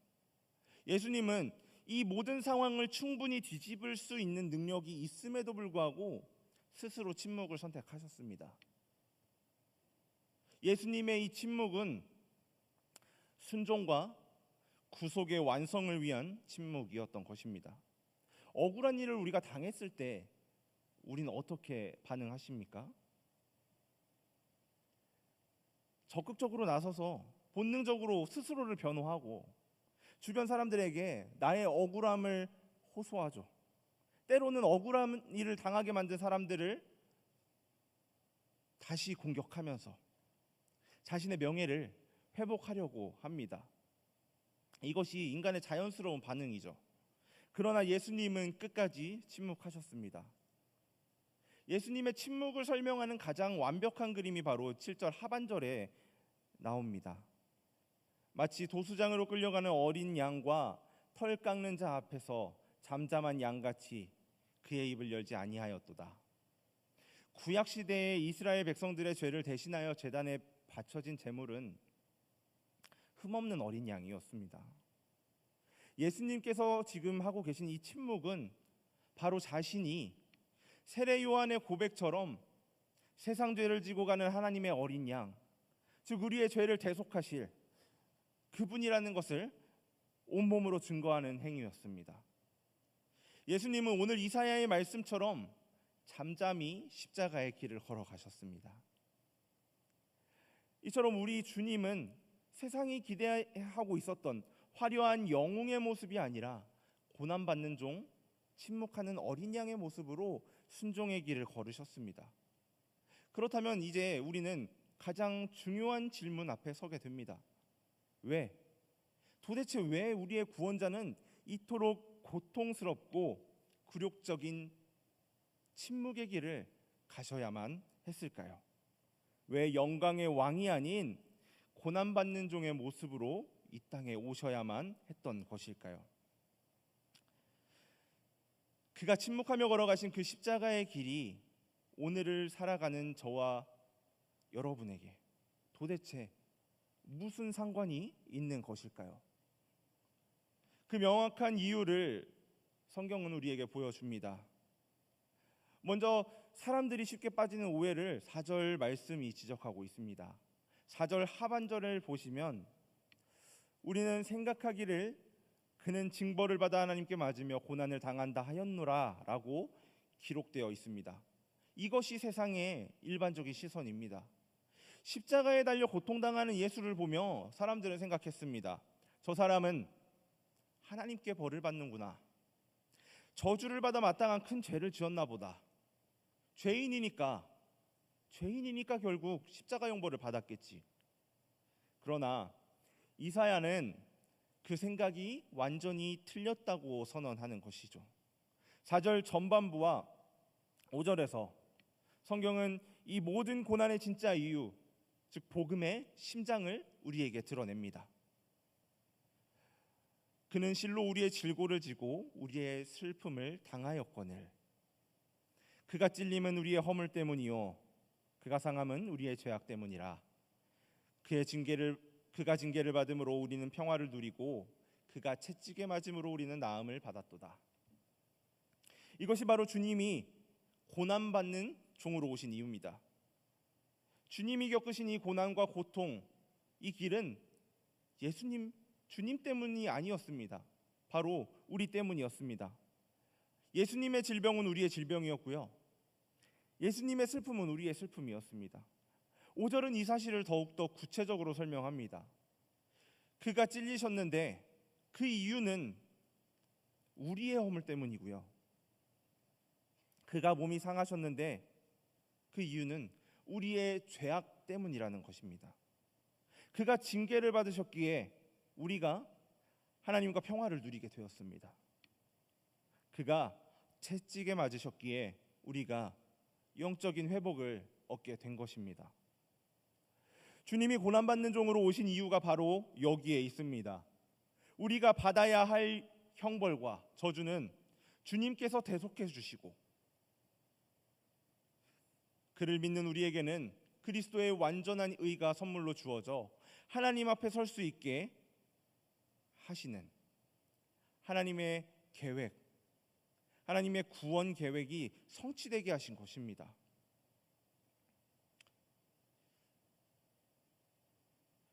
예수님은 이 모든 상황을 충분히 뒤집을 수 있는 능력이 있음에도 불구하고 스스로 침묵을 선택하셨습니다. 예수님의 이 침묵은 순종과 구속의 완성을 위한 침묵이었던 것입니다. 억울한 일을 우리가 당했을 때 우리는 어떻게 반응하십니까? 적극적으로 나서서 본능적으로 스스로를 변호하고 주변 사람들에게 나의 억울함을 호소하죠. 때로는 억울한 일을 당하게 만든 사람들을 다시 공격하면서 자신의 명예를 회복하려고 합니다. 이것이 인간의 자연스러운 반응이죠. 그러나 예수님은 끝까지 침묵하셨습니다. 예수님의 침묵을 설명하는 가장 완벽한 그림이 바로 7절 하반절에 나옵니다. 마치 도수장으로 끌려가는 어린 양과 털 깎는 자 앞에서 잠잠한 양같이 그의 입을 열지 아니하였도다. 구약 시대의 이스라엘 백성들의 죄를 대신하여 제단에 바쳐진 제물은 흠없는 어린 양이었습니다. 예수님께서 지금 하고 계신 이 침묵은 바로 자신이 세례 요한의 고백처럼 세상 죄를 지고 가는 하나님의 어린 양, 즉 우리의 죄를 대속하실 그분이라는 것을 온몸으로 증거하는 행위였습니다. 예수님은 오늘 이사야의 말씀처럼 잠잠히 십자가의 길을 걸어가셨습니다. 이처럼 우리 주님은 세상이 기대하고 있었던 화려한 영웅의 모습이 아니라 고난받는 종, 침묵하는 어린 양의 모습으로 순종의 길을 걸으셨습니다. 그렇다면 이제 우리는 가장 중요한 질문 앞에 서게 됩니다. 왜? 도대체 왜 우리의 구원자는 이토록 고통스럽고 굴욕적인 침묵의 길을 가셔야만 했을까요? 왜 영광의 왕이 아닌 고난받는 종의 모습으로 이 땅에 오셔야만 했던 것일까요? 그가 침묵하며 걸어가신 그 십자가의 길이 오늘을 살아가는 저와 여러분에게 도대체 무슨 상관이 있는 것일까요? 그 명확한 이유를 성경은 우리에게 보여줍니다. 먼저 사람들이 쉽게 빠지는 오해를 4절 말씀이 지적하고 있습니다. 4절 하반절을 보시면 우리는 생각하기를 그는 징벌을 받아 하나님께 맞으며 고난을 당한다 하였노라 라고 기록되어 있습니다. 이것이 세상의 일반적인 시선입니다. 십자가에 달려 고통당하는 예수를 보며 사람들은 생각했습니다. 저 사람은 하나님께 벌을 받는구나. 저주를 받아 마땅한 큰 죄를 지었나 보다. 죄인이니까 결국 십자가 형벌을 받았겠지. 그러나 이사야는 그 생각이 완전히 틀렸다고 선언하는 것이죠. 4절 전반부와 5절에서 성경은 이 모든 고난의 진짜 이유, 즉 복음의 심장을 우리에게 드러냅니다. 그는 실로 우리의 질고를 지고 우리의 슬픔을 당하였거늘. 그가 찔림은 우리의 허물 때문이요 그가 상함은 우리의 죄악 때문이라. 그가 징계를 받음으로 우리는 평화를 누리고 그가 채찍에 맞음으로 우리는 나음을 받았도다. 이것이 바로 주님이 고난받는 종으로 오신 이유입니다. 주님이 겪으신 이 고난과 고통, 이 길은 주님 때문이 아니었습니다. 바로 우리 때문이었습니다. 예수님의 질병은 우리의 질병이었고요. 예수님의 슬픔은 우리의 슬픔이었습니다. 5절은 이 사실을 더욱더 구체적으로 설명합니다. 그가 찔리셨는데 그 이유는 우리의 허물 때문이고요. 그가 몸이 상하셨는데 그 이유는 우리의 죄악 때문이라는 것입니다. 그가 징계를 받으셨기에 우리가 하나님과 평화를 누리게 되었습니다. 그가 채찍에 맞으셨기에 우리가 영적인 회복을 얻게 된 것입니다. 주님이 고난받는 종으로 오신 이유가 바로 여기에 있습니다. 우리가 받아야 할 형벌과 저주는 주님께서 대속해 주시고, 그를 믿는 우리에게는 그리스도의 완전한 의가 선물로 주어져 하나님 앞에 설 수 있게 하시는 하나님의 계획, 하나님의 구원 계획이 성취되게 하신 것입니다.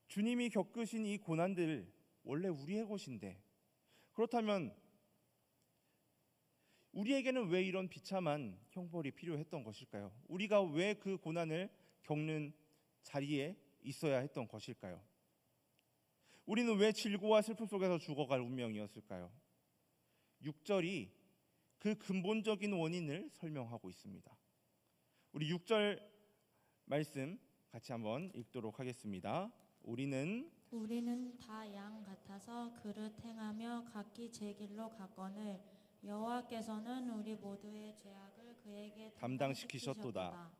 주님이 겪으신 이 고난들 원래 우리의 것인데, 그렇다면 우리에게는 왜 이런 비참한 형벌이 필요했던 것일까요? 우리가 왜 그 고난을 겪는 자리에 있어야 했던 것일까요? 우리는 왜 질고와 슬픔 속에서 죽어갈 운명이었을까요? 6절이 그 근본적인 원인을 설명하고 있습니다. 우리 6절 말씀 같이 한번 읽도록 하겠습니다. 우리는 다 양 같아서 그릇 행하며 각기 제 길로 갔거늘 여호와께서는 우리 모두의 죄악을 그에게 담당시키셨도다.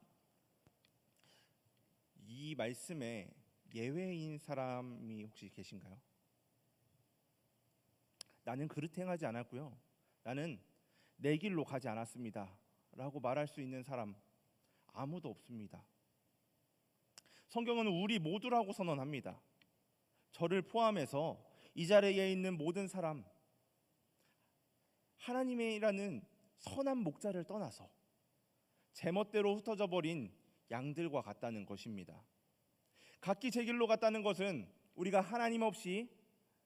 이 말씀에 예외인 사람이 혹시 계신가요? 나는 그릇 행하지 않았고요, 나는 내 길로 가지 않았습니다 라고 말할 수 있는 사람 아무도 없습니다. 성경은 우리 모두라고 선언합니다. 저를 포함해서 이 자리에 있는 모든 사람, 하나님이라는 선한 목자를 떠나서 제멋대로 흩어져 버린 양들과 같다는 것입니다. 각기 제 길로 갔다는 것은 우리가 하나님 없이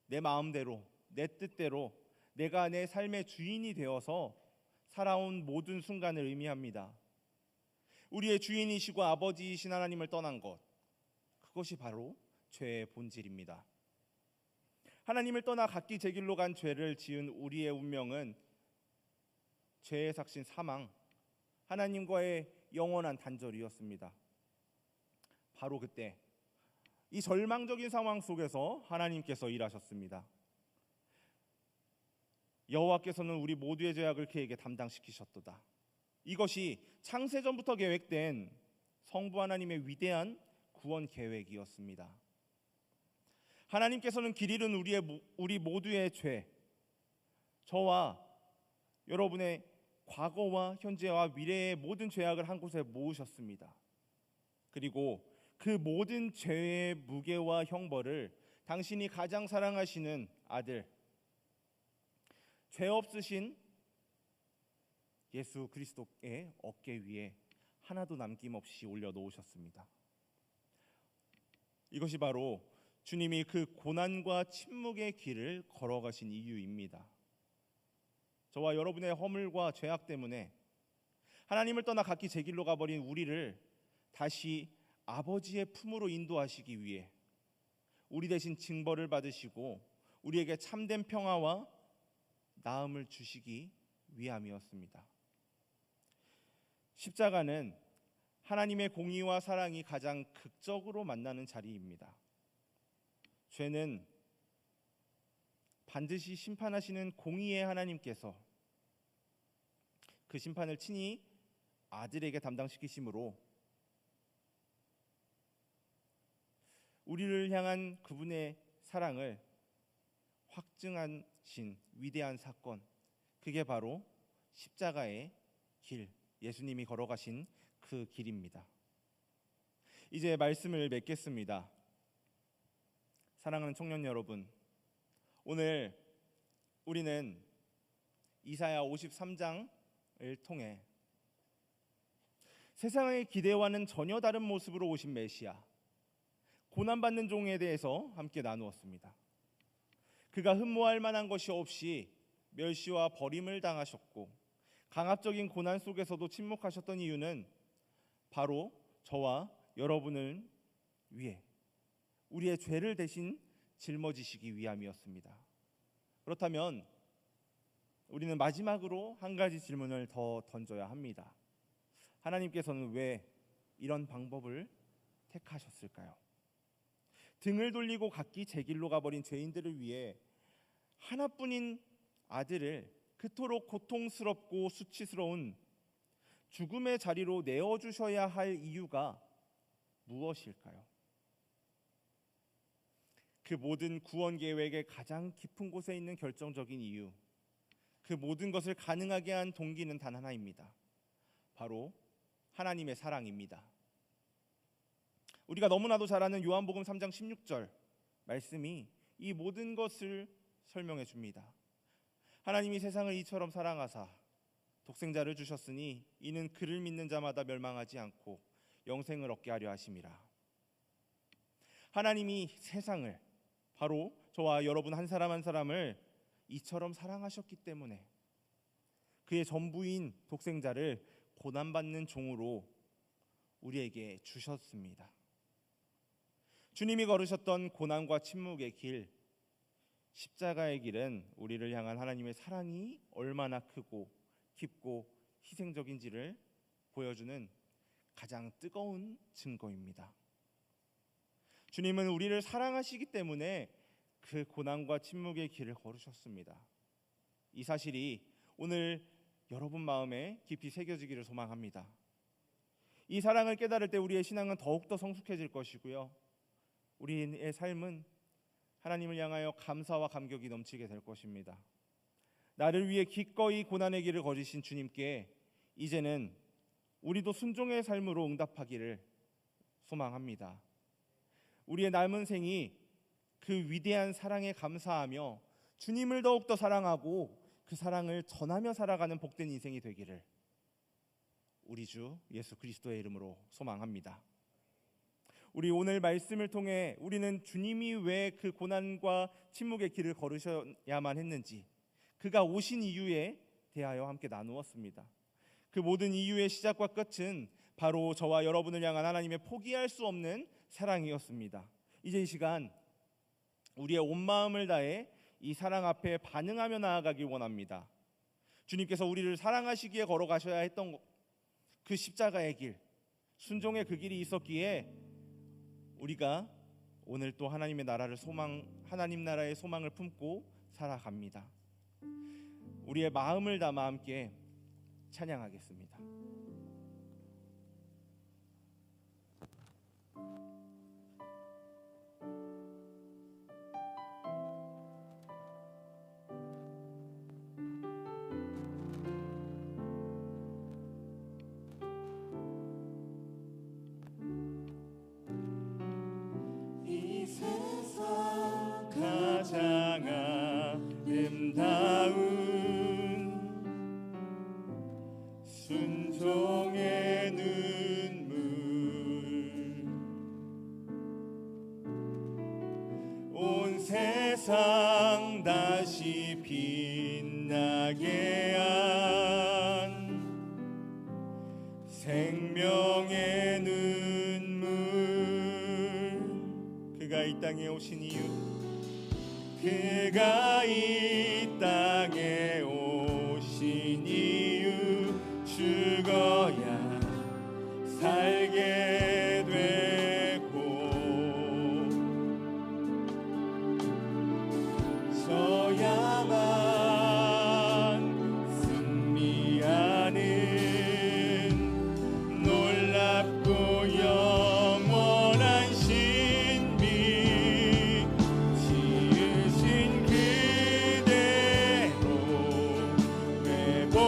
내 마음대로, 내 뜻대로 내가 내 삶의 주인이 되어서 살아온 모든 순간을 의미합니다. 우리의 주인이시고 아버지이신 하나님을 떠난 것, 그것이 바로 죄의 본질입니다. 하나님을 떠나 각기 제 길로 간 죄를 지은 우리의 운명은 죄의 삭신 사망, 하나님과의 영원한 단절이었습니다. 바로 그때 이 절망적인 상황 속에서 하나님께서 일하셨습니다. 여호와께서는 우리 모두의 죄악을 그에게 담당시키셨도다. 이것이 창세전부터 계획된 성부 하나님의 위대한 구원 계획이었습니다. 하나님께서는 길 잃은 우리 모두의 죄, 저와 여러분의 과거와 현재와 미래의 모든 죄악을 한 곳에 모으셨습니다. 그리고 그 모든 죄의 무게와 형벌을 당신이 가장 사랑하시는 아들, 죄 없으신 예수 그리스도의 어깨 위에 하나도 남김없이 올려놓으셨습니다. 이것이 바로 주님이 그 고난과 침묵의 길을 걸어가신 이유입니다. 저와 여러분의 허물과 죄악 때문에 하나님을 떠나 각기 제 길로 가버린 우리를 다시 아버지의 품으로 인도하시기 위해 우리 대신 징벌을 받으시고 우리에게 참된 평화와 나음을 주시기 위함이었습니다. 십자가는 하나님의 공의와 사랑이 가장 극적으로 만나는 자리입니다. 죄는 반드시 심판하시는 공의의 하나님께서 그 심판을 친히 아들에게 담당시키심으로 우리를 향한 그분의 사랑을 확증하신 위대한 사건, 그게 바로 십자가의 길, 예수님이 걸어가신 그 길입니다. 이제 말씀을 맺겠습니다. 사랑하는 청년 여러분, 오늘 우리는 이사야 53장을 통해 세상의 기대와는 전혀 다른 모습으로 오신 메시아, 고난받는 종에 대해서 함께 나누었습니다. 그가 흠모할 만한 것이 없이 멸시와 버림을 당하셨고 강압적인 고난 속에서도 침묵하셨던 이유는 바로 저와 여러분을 위해 우리의 죄를 대신 짊어지시기 위함이었습니다. 그렇다면 우리는 마지막으로 한 가지 질문을 더 던져야 합니다. 하나님께서는 왜 이런 방법을 택하셨을까요? 등을 돌리고 각기 제 길로 가버린 죄인들을 위해 하나뿐인 아들을 그토록 고통스럽고 수치스러운 죽음의 자리로 내어주셔야 할 이유가 무엇일까요? 그 모든 구원 계획의 가장 깊은 곳에 있는 결정적인 이유, 그 모든 것을 가능하게 한 동기는 단 하나입니다. 바로 하나님의 사랑입니다. 우리가 너무나도 잘 아는 요한복음 3장 16절 말씀이 이 모든 것을 설명해 줍니다. 하나님이 세상을 이처럼 사랑하사 독생자를 주셨으니 이는 그를 믿는 자마다 멸망하지 않고 영생을 얻게 하려 하심이라. 하나님이 세상을, 바로 저와 여러분 한 사람 한 사람을 이처럼 사랑하셨기 때문에 그의 전부인 독생자를 고난받는 종으로 우리에게 주셨습니다. 주님이 걸으셨던 고난과 침묵의 길, 십자가의 길은 우리를 향한 하나님의 사랑이 얼마나 크고 깊고 희생적인지를 보여주는 가장 뜨거운 증거입니다. 주님은 우리를 사랑하시기 때문에 그 고난과 침묵의 길을 걸으셨습니다. 이 사실이 오늘 여러분 마음에 깊이 새겨지기를 소망합니다. 이 사랑을 깨달을 때 우리의 신앙은 더욱더 성숙해질 것이고요, 우리의 삶은 하나님을 향하여 감사와 감격이 넘치게 될 것입니다. 나를 위해 기꺼이 고난의 길을 걸으신 주님께 이제는 우리도 순종의 삶으로 응답하기를 소망합니다. 우리의 남은 생이 그 위대한 사랑에 감사하며 주님을 더욱더 사랑하고 그 사랑을 전하며 살아가는 복된 인생이 되기를 우리 주 예수 그리스도의 이름으로 소망합니다. 우리 오늘 말씀을 통해 우리는 주님이 왜 그 고난과 침묵의 길을 걸으셔야만 했는지, 그가 오신 이유에 대하여 함께 나누었습니다. 그 모든 이유의 시작과 끝은 바로 저와 여러분을 향한 하나님의 포기할 수 없는 사랑이었습니다. 이제 이 시간 우리의 온 마음을 다해 이 사랑 앞에 반응하며 나아가길 원합니다. 주님께서 우리를 사랑하시기에 걸어가셔야 했던 그 십자가의 길, 순종의 그 길이 있었기에 우리가 오늘 또 하나님의 나라를 하나님 나라의 소망을 품고 살아갑니다. 우리의 마음을 담아 함께 찬양하겠습니다. 가장 아름다운 순종의 눈물, 온 세상 다시 빛나게 한 생명의 눈물. 그가 이 땅에 오신 이유, 그가 이 땅에 오신 이유, 죽어야 살게 되고 져야만 승리하는 놀랍고 영원한 신비, 지으신 그대로 회복시킨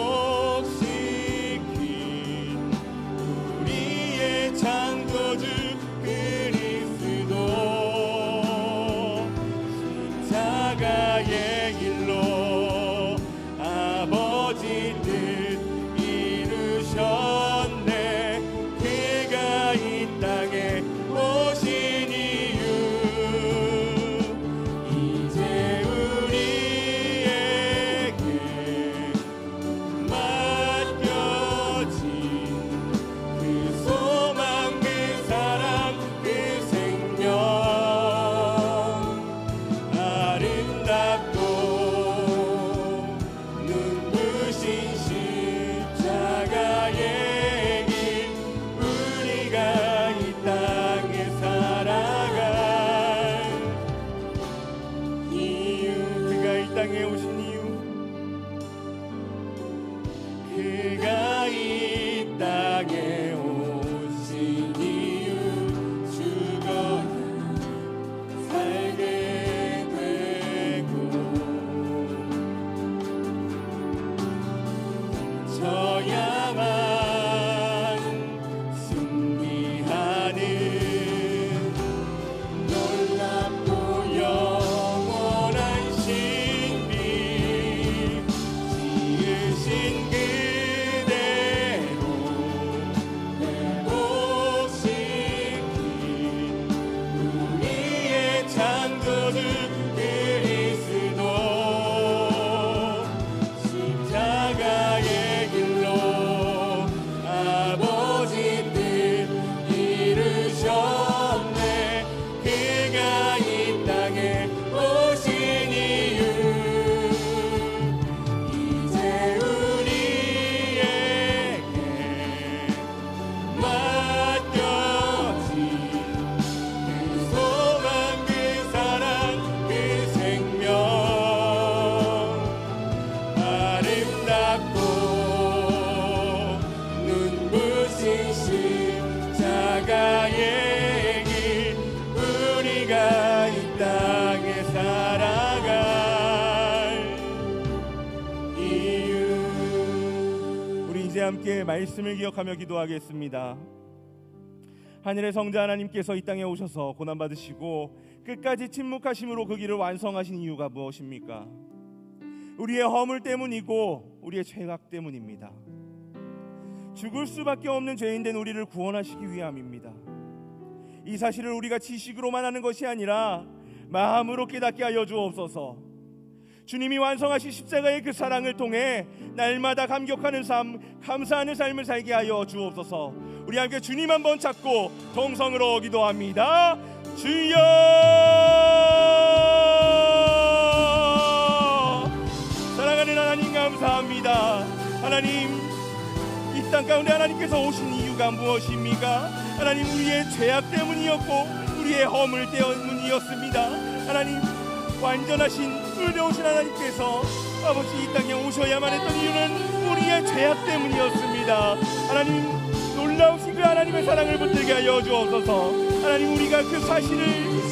함께 말씀을 기억하며 기도하겠습니다. 하늘의 성자 하나님께서 이 땅에 오셔서 고난받으시고 끝까지 침묵하심으로 그 길을 완성하신 이유가 무엇입니까? 우리의 허물 때문이고 우리의 죄악 때문입니다. 죽을 수밖에 없는 죄인된 우리를 구원하시기 위함입니다. 이 사실을 우리가 지식으로만 하는 것이 아니라 마음으로 깨닫게 하여 주옵소서. 주님이 완성하신 십자가의 그 사랑을 통해 날마다 감격하는 삶, 감사하는 삶을 살게 하여 주옵소서. 우리 함께 주님 한번 찾고 동성으로 기도합니다. 주여! 사랑하는 하나님 감사합니다. 하나님, 이 땅 가운데 하나님께서 오신 이유가 무엇입니까? 하나님, 우리의 죄악 때문이었고 우리의 허물 때문이었습니다. 하나님, 완전하신 의로우신 하나님께서 아버지 이 땅에 오셔야만 했던 이유는 우리의 죄악 때문이었습니다. 하나님, 놀라우신 그 하나님의 사랑을 붙들게 하여 주옵소서. 하나님, 우리가 그 사실을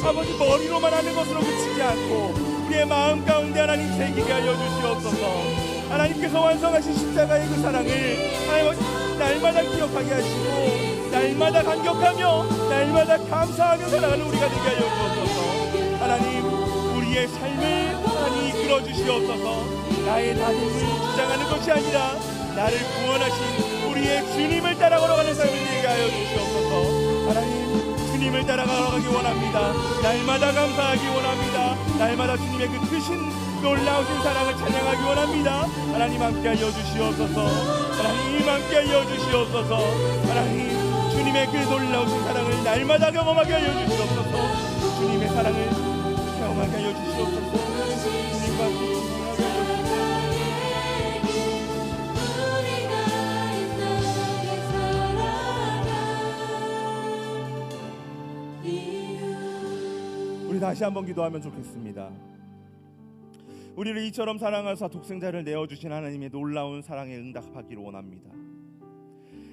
아버지 머리로만 하는 것으로 그치지 않고 우리의 마음 가운데 하나님 새기게 하여 주시옵소서. 하나님께서 완성하신 십자가의 그 사랑을 날마다 기억하게 하시고 날마다 감격하며 날마다 감사하는 사랑을 우리가 되게 하여 주옵소서. 하나님, 우리의 삶을 하나님 이끌어 주시옵소서. 나의 다짐을 주장하는 것이 아니라 나를 구원하신 우리의 주님을 따라 걸어가는 삶을 되게 하여 주시옵소서. 하나님, 주님을 따라 걸어가기 원합니다. 날마다 감사하기 원합니다. 날마다 주님의 그 크신 놀라우신 사랑을 찬양하기 원합니다. 하나님 함께 하여 주시옵소서. 하나님 함께 하여 주시옵소서. 하나님, 주님의 그 놀라우신 사랑을 날마다 경험하게 하여 주시옵소서. 주님의 사랑을 경험하게 하여 주시옵소서. 주님과 함께 진행하게 하여 주시옵소서. 우리 다시 한번 기도하면 좋겠습니다. 우리를 이처럼 사랑하사 독생자를 내어주신 하나님의 놀라운 사랑에 응답하기를 원합니다.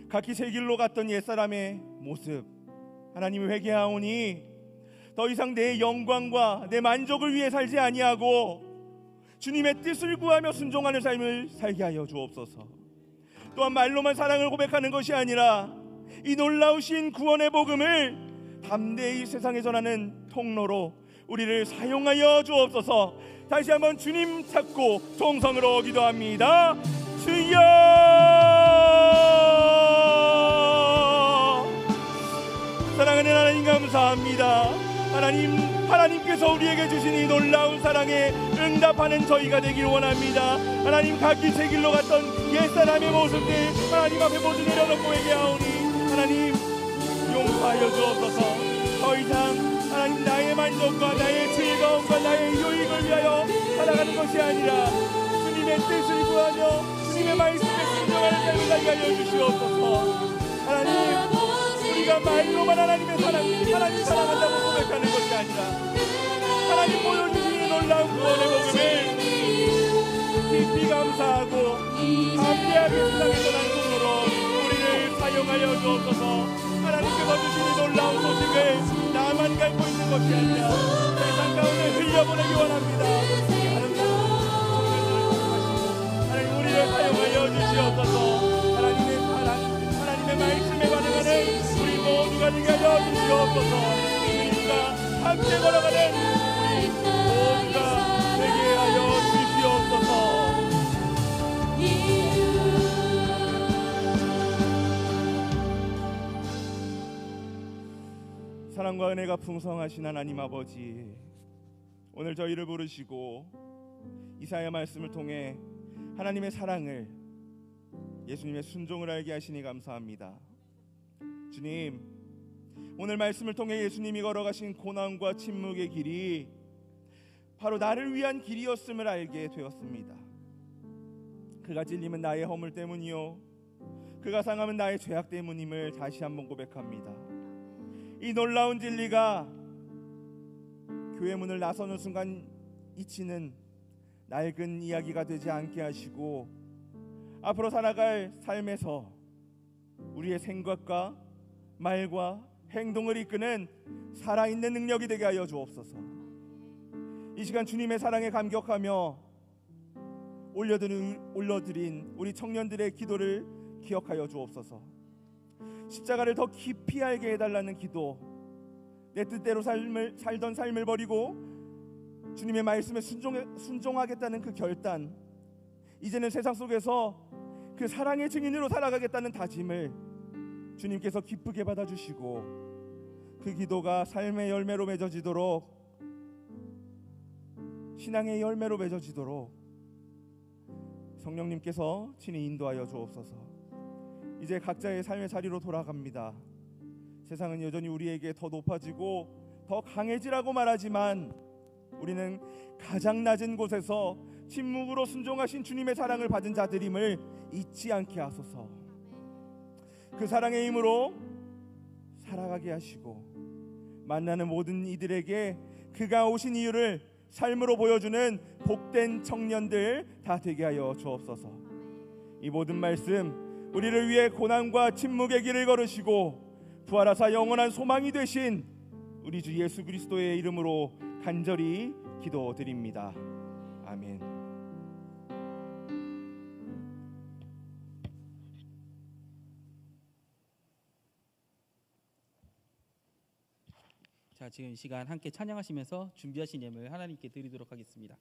각기 새 길로 갔던 옛사람의 모습, 하나님이 회개하오니 더 이상 내 영광과 내 만족을 위해 살지 아니하고 주님의 뜻을 구하며 순종하는 삶을 살게 하여 주옵소서. 또한 말로만 사랑을 고백하는 것이 아니라 이 놀라우신 구원의 복음을 담대히 세상에 전하는 통로로 우리를 사용하여 주옵소서. 다시 한번 주님 찾고 동성으로 기도합니다. 주여! 사랑하는 하나님 감사합니다. 하나님께서 우리에게 주신 이 놀라운 사랑에 응답하는 저희가 되길 원합니다. 하나님, 각기 제 길로 갔던 옛사람의 모습들 하나님 앞에 모두 내려놓고 얘기하오니 하나님 용서하여 주옵소서. 더 이상 하나님, 나의 만족과 나의 즐거움과 나의 유익을 위하여 살아가는 것이 아니라 주님의 뜻을 구하며 주님의 말씀에 순종하는 삶을 살게 하여 주시옵소서. 하나님, 우리가 말로만 하나님 사랑한다고 고백하는 것이 아니라 하나님 보여주신 이 놀라운 구원의 복음을 깊이 감사하고 담대하게 세상에 전하는 통로로 우리를 사용하여 주옵소서. 하나님께서 주신 이 놀라운 소식을 나만 갖고 있는 것이 아니라 세상 가운데 흘려보내기 원합니다. 하나님, 우리를 사용하여 주시옵소서. 하나님의 사랑, 하나님의 말씀에 반응하는 우리 모두가 되게 하여 주시옵소서. 주님과 함께 걸어가는 우리 모두가 되게 하여 주시옵소서. 사랑과 은혜가 풍성하신 하나님 아버지, 오늘 저희를 부르시고 이사야 말씀을 통해 하나님의 사랑을, 예수님의 순종을 알게 하시니 감사합니다. 주님, 오늘 말씀을 통해 예수님이 걸어가신 고난과 침묵의 길이 바로 나를 위한 길이었음을 알게 되었습니다. 그가 찔림은 나의 허물 때문이요 그가 상함은 나의 죄악 때문임을 다시 한번 고백합니다. 이 놀라운 진리가 교회 문을 나서는 순간 잊히는 낡은 이야기가 되지 않게 하시고 앞으로 살아갈 삶에서 우리의 생각과 말과 행동을 이끄는 살아있는 능력이 되게 하여 주옵소서. 이 시간 주님의 사랑에 감격하며 올려드린 우리 청년들의 기도를 기억하여 주옵소서. 십자가를 더 깊이 알게 해달라는 기도, 내 뜻대로 살던 삶을 버리고 주님의 말씀에 순종하겠다는 그 결단, 이제는 세상 속에서 그 사랑의 증인으로 살아가겠다는 다짐을 주님께서 기쁘게 받아주시고 그 기도가 삶의 열매로 맺어지도록, 신앙의 열매로 맺어지도록 성령님께서 친히 인도하여 주옵소서. 이제 각자의 삶의 자리로 돌아갑니다. 세상은 여전히 우리에게 더 높아지고 더 강해지라고 말하지만 우리는 가장 낮은 곳에서 침묵으로 순종하신 주님의 사랑을 받은 자들임을 잊지 않게 하소서. 그 사랑의 힘으로 살아가게 하시고 만나는 모든 이들에게 그가 오신 이유를 삶으로 보여주는 복된 청년들 다 되게 하여 주옵소서. 이 모든 말씀 우리를 위해 고난과 침묵의 길을 걸으시고 부활하사 영원한 소망이 되신 우리 주 예수 그리스도의 이름으로 간절히 기도드립니다. 아멘. 자, 지금 이 시간 함께 찬양하시면서 준비하신 예물 하나님께 드리도록 하겠습니다.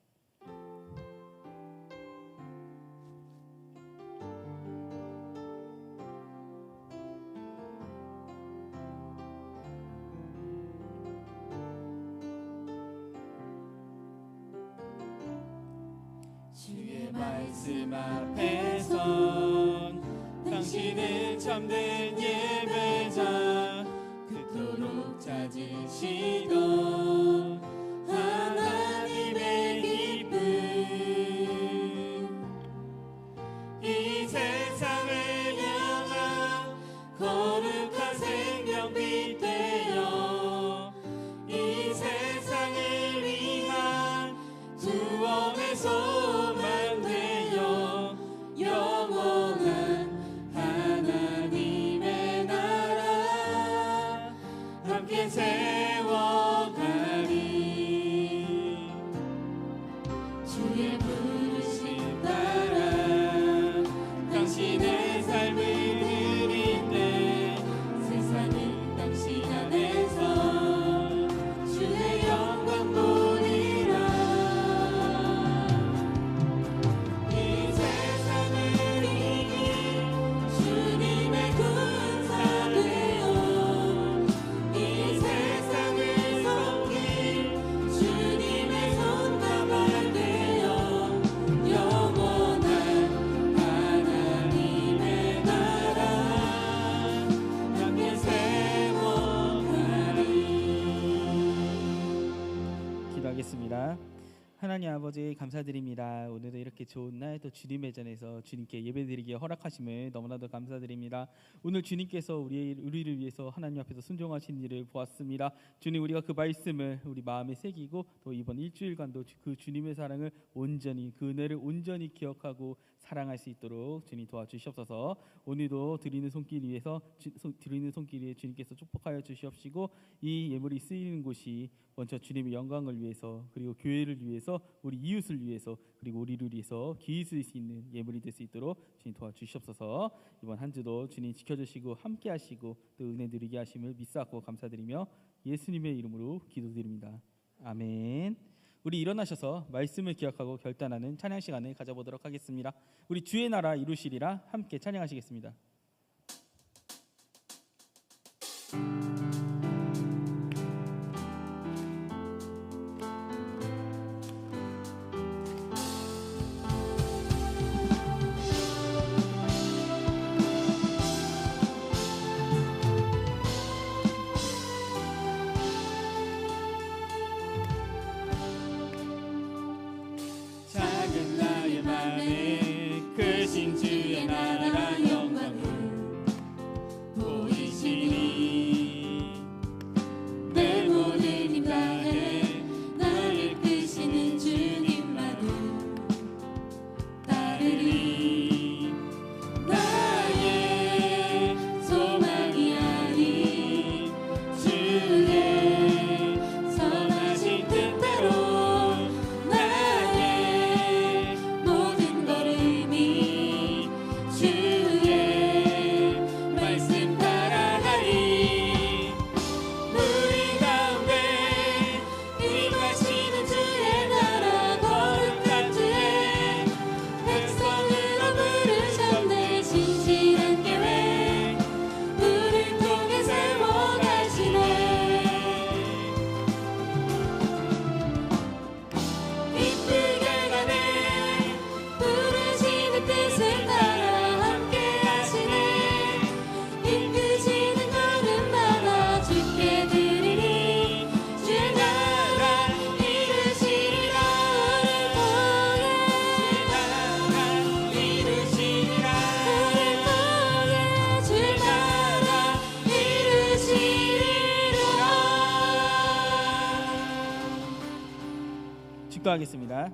주의 말씀 앞에선 당신은 참된 예배자, 그토록 찾으시던 하나님의 기쁨, 이 세상을 향한 거룩한 생명빛 되어 이 세상을 위한 구원의 소망 되어 영원한 하나님의 나라 함께 세워가리. 주의 부르심 따라 당신의 삶을 드릴 때 세상은 당신 안에서 주의 영광 보리라. 이 세상을 이긴 주님의 군사 되어 이 세상을 섬긴 주님의 손가락 되어 영원한 하나님의 나라 함께 세워가리. 기도하겠습니다. 하나님 아버지 감사드립니다. 오늘도 이렇게 좋은 날 또 주님의 전에서 주님께 예배드리기에 허락하심을 너무나도 감사드립니다. 오늘 주님께서 우리를 위해서 하나님 앞에서 순종하신 일을 보았습니다. 주님, 우리가 그 말씀을 우리 마음에 새기고 또 이번 일주일간도 그 주님의 사랑을 온전히, 그 은혜를 온전히 기억하고 사랑할 수 있도록 주님 도와주시옵소서. 오늘도 드리는 손길 위에 주님께서 축복하여 주시옵시고 이 예물이 쓰이는 곳이 먼저 주님의 영광을 위해서, 그리고 교회를 위해서, 우리 이웃을 위해서, 그리고 우리를 위해서 기일 수 있는 예물이 될 수 있도록 주님 도와주시옵소서. 이번 한 주도 주님 지켜주시고 함께 하시고 또 은혜 누리게 하심을 믿사옵고 감사드리며 예수님의 이름으로 기도드립니다. 아멘. 우리 일어나셔서 말씀을 기억하고 결단하는 찬양 시간을 가져보도록 하겠습니다. 우리 주의 나라 이루시리라 함께 찬양하시겠습니다. 작은 나의 맘에 크신 주의 나라 영광을 보이시니 기도하겠습니다.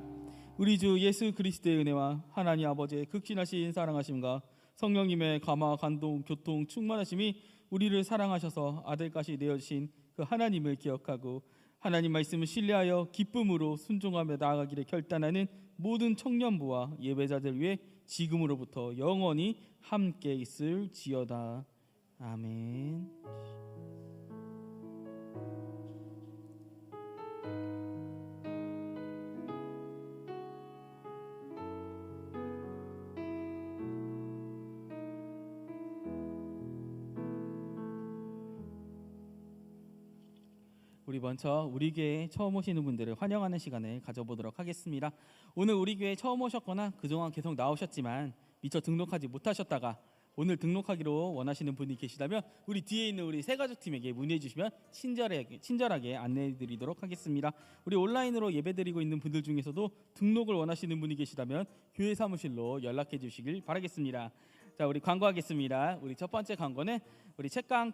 우리 주 예수 그리스도의 은혜와 하나님 아버지의 극진하신 사랑하심과 성령님의 감화, 감동, 교통, 충만하심이 우리를 사랑하셔서 아들까지 내어주신 그 하나님을 기억하고 하나님 말씀을 신뢰하여 기쁨으로 순종하며 나아가기를 결단하는 모든 청년부와 예배자들 위해 지금으로부터 영원히 함께 있을지어다. 아멘. 우리 먼저 우리 교회에 처음 오시는 분들을 환영하는 시간을 가져보도록 하겠습니다. 오늘 우리 교회에 처음 오셨거나 그동안 계속 나오셨지만 미처 등록하지 못하셨다가 오늘 등록하기로 원하시는 분이 계시다면 우리 뒤에 있는 우리 새가족팀에게 문의해 주시면 친절하게 안내해 드리도록 하겠습니다. 우리 온라인으로 예배드리고 있는 분들 중에서도 등록을 원하시는 분이 계시다면 교회 사무실로 연락해 주시길 바라겠습니다. 자, 우리 광고하겠습니다. 우리 첫 번째 광고는 우리 책과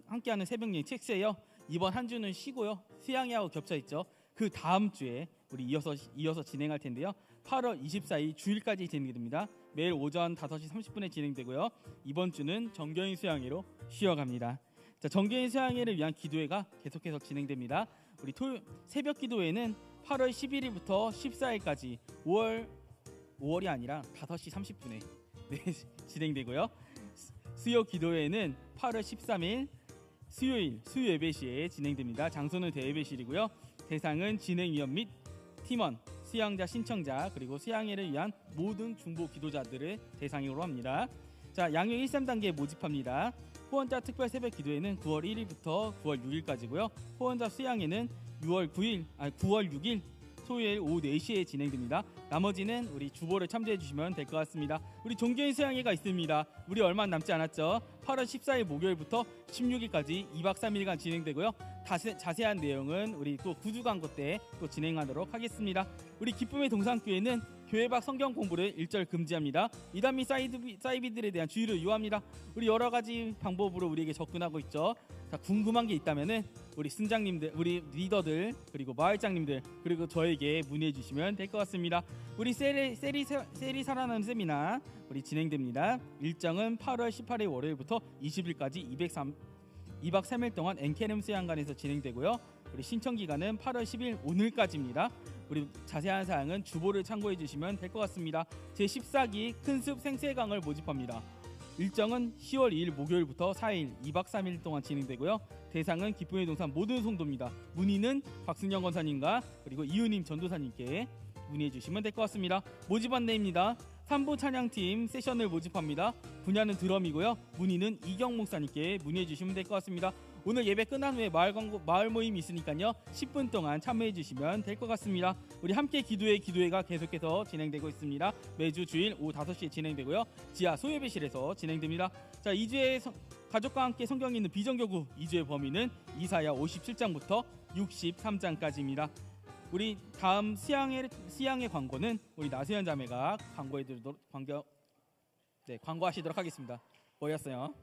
함께하는 새벽여행 책수예요. 이번 한 주는 쉬고요. 수양회하고 겹쳐 있죠. 그 다음 주에 우리 이어서 진행할 텐데요. 8월 24일 주일까지 진행됩니다. 매일 오전 5시 30분에 진행되고요. 이번 주는 정교인 수양회로 쉬어갑니다. 자, 정교인 수양회를 위한 기도회가 계속해서 진행됩니다. 우리 새벽 기도회는 8월 11일부터 14일까지 5월이 아니라 5시 30분에 진행되고요. 수요 기도회는 8월 13일 수요일 수요 예배시에 진행됩니다. 장소는 대예배실이고요. 대상은 진행위원 및 팀원, 수양자 신청자 그리고 수양회를 위한 모든 중보 기도자들을 대상으로 합니다. 자, 양육 1~3단계 모집합니다. 후원자 특별 새벽 기도회는 9월 1일부터 9월 6일까지고요. 후원자 수양회는 9월 6일 토요일 오후 4시에 진행됩니다. 나머지는 우리 주보를 참조해 주시면 될 것 같습니다. 우리 종교인 수양회가 있습니다. 우리 얼마 남지 않았죠. 8월 14일 목요일부터 16일까지 2박 3일간 진행되고요. 자세한 내용은 우리 또 9주 광고 때 또 진행하도록 하겠습니다. 우리 기쁨의 동산교회는 교회 밖 성경 공부를 일절 금지합니다. 이단 및 사이비들에 대한 주의를 요합니다. 우리 여러 가지 방법으로 우리에게 접근하고 있죠. 자, 궁금한 게 있다면은 우리 순장님들, 우리 리더들, 그리고 마을장님들, 그리고 저에게 문의해 주시면 될 것 같습니다. 우리 셀이 살아나는 세미나 우리 진행됩니다. 일정은 8월 18일 월요일부터 20일까지 2박 3일 동안 엔케름 수양관에서 진행되고요. 우리 신청 기간은 8월 10일 오늘까지입니다. 우리 자세한 사항은 주보를 참고해 주시면 될 것 같습니다. 제14기 큰숲 생세강을 모집합니다. 일정은 10월 2일 목요일부터 4일 2박 3일 동안 진행되고요. 대상은 기쁨의 동산 모든 성도입니다. 문의는 박승영 권사님과 그리고 이유님 전도사님께 문의해 주시면 될 것 같습니다. 모집 안내입니다. 3부 찬양팀 세션을 모집합니다. 분야는 드럼이고요. 문의는 이경 목사님께 문의해 주시면 될 것 같습니다. 오늘 예배 끝난 후에 마을 모임이 있으니까요. 10분 동안 참여해 주시면 될 것 같습니다. 우리 함께 기도회가 계속해서 진행되고 있습니다. 매주 주일 오후 5시에 진행되고요. 지하 소예배실에서 진행됩니다. 자, 2주에 가족과 함께 성경에 있는 비정교구 2주의 범위는 이사야 57장부터 63장까지입니다. 우리 다음 수양회 광고는 우리 나수현 자매가 광고하시도록 하겠습니다. 뭐였어요?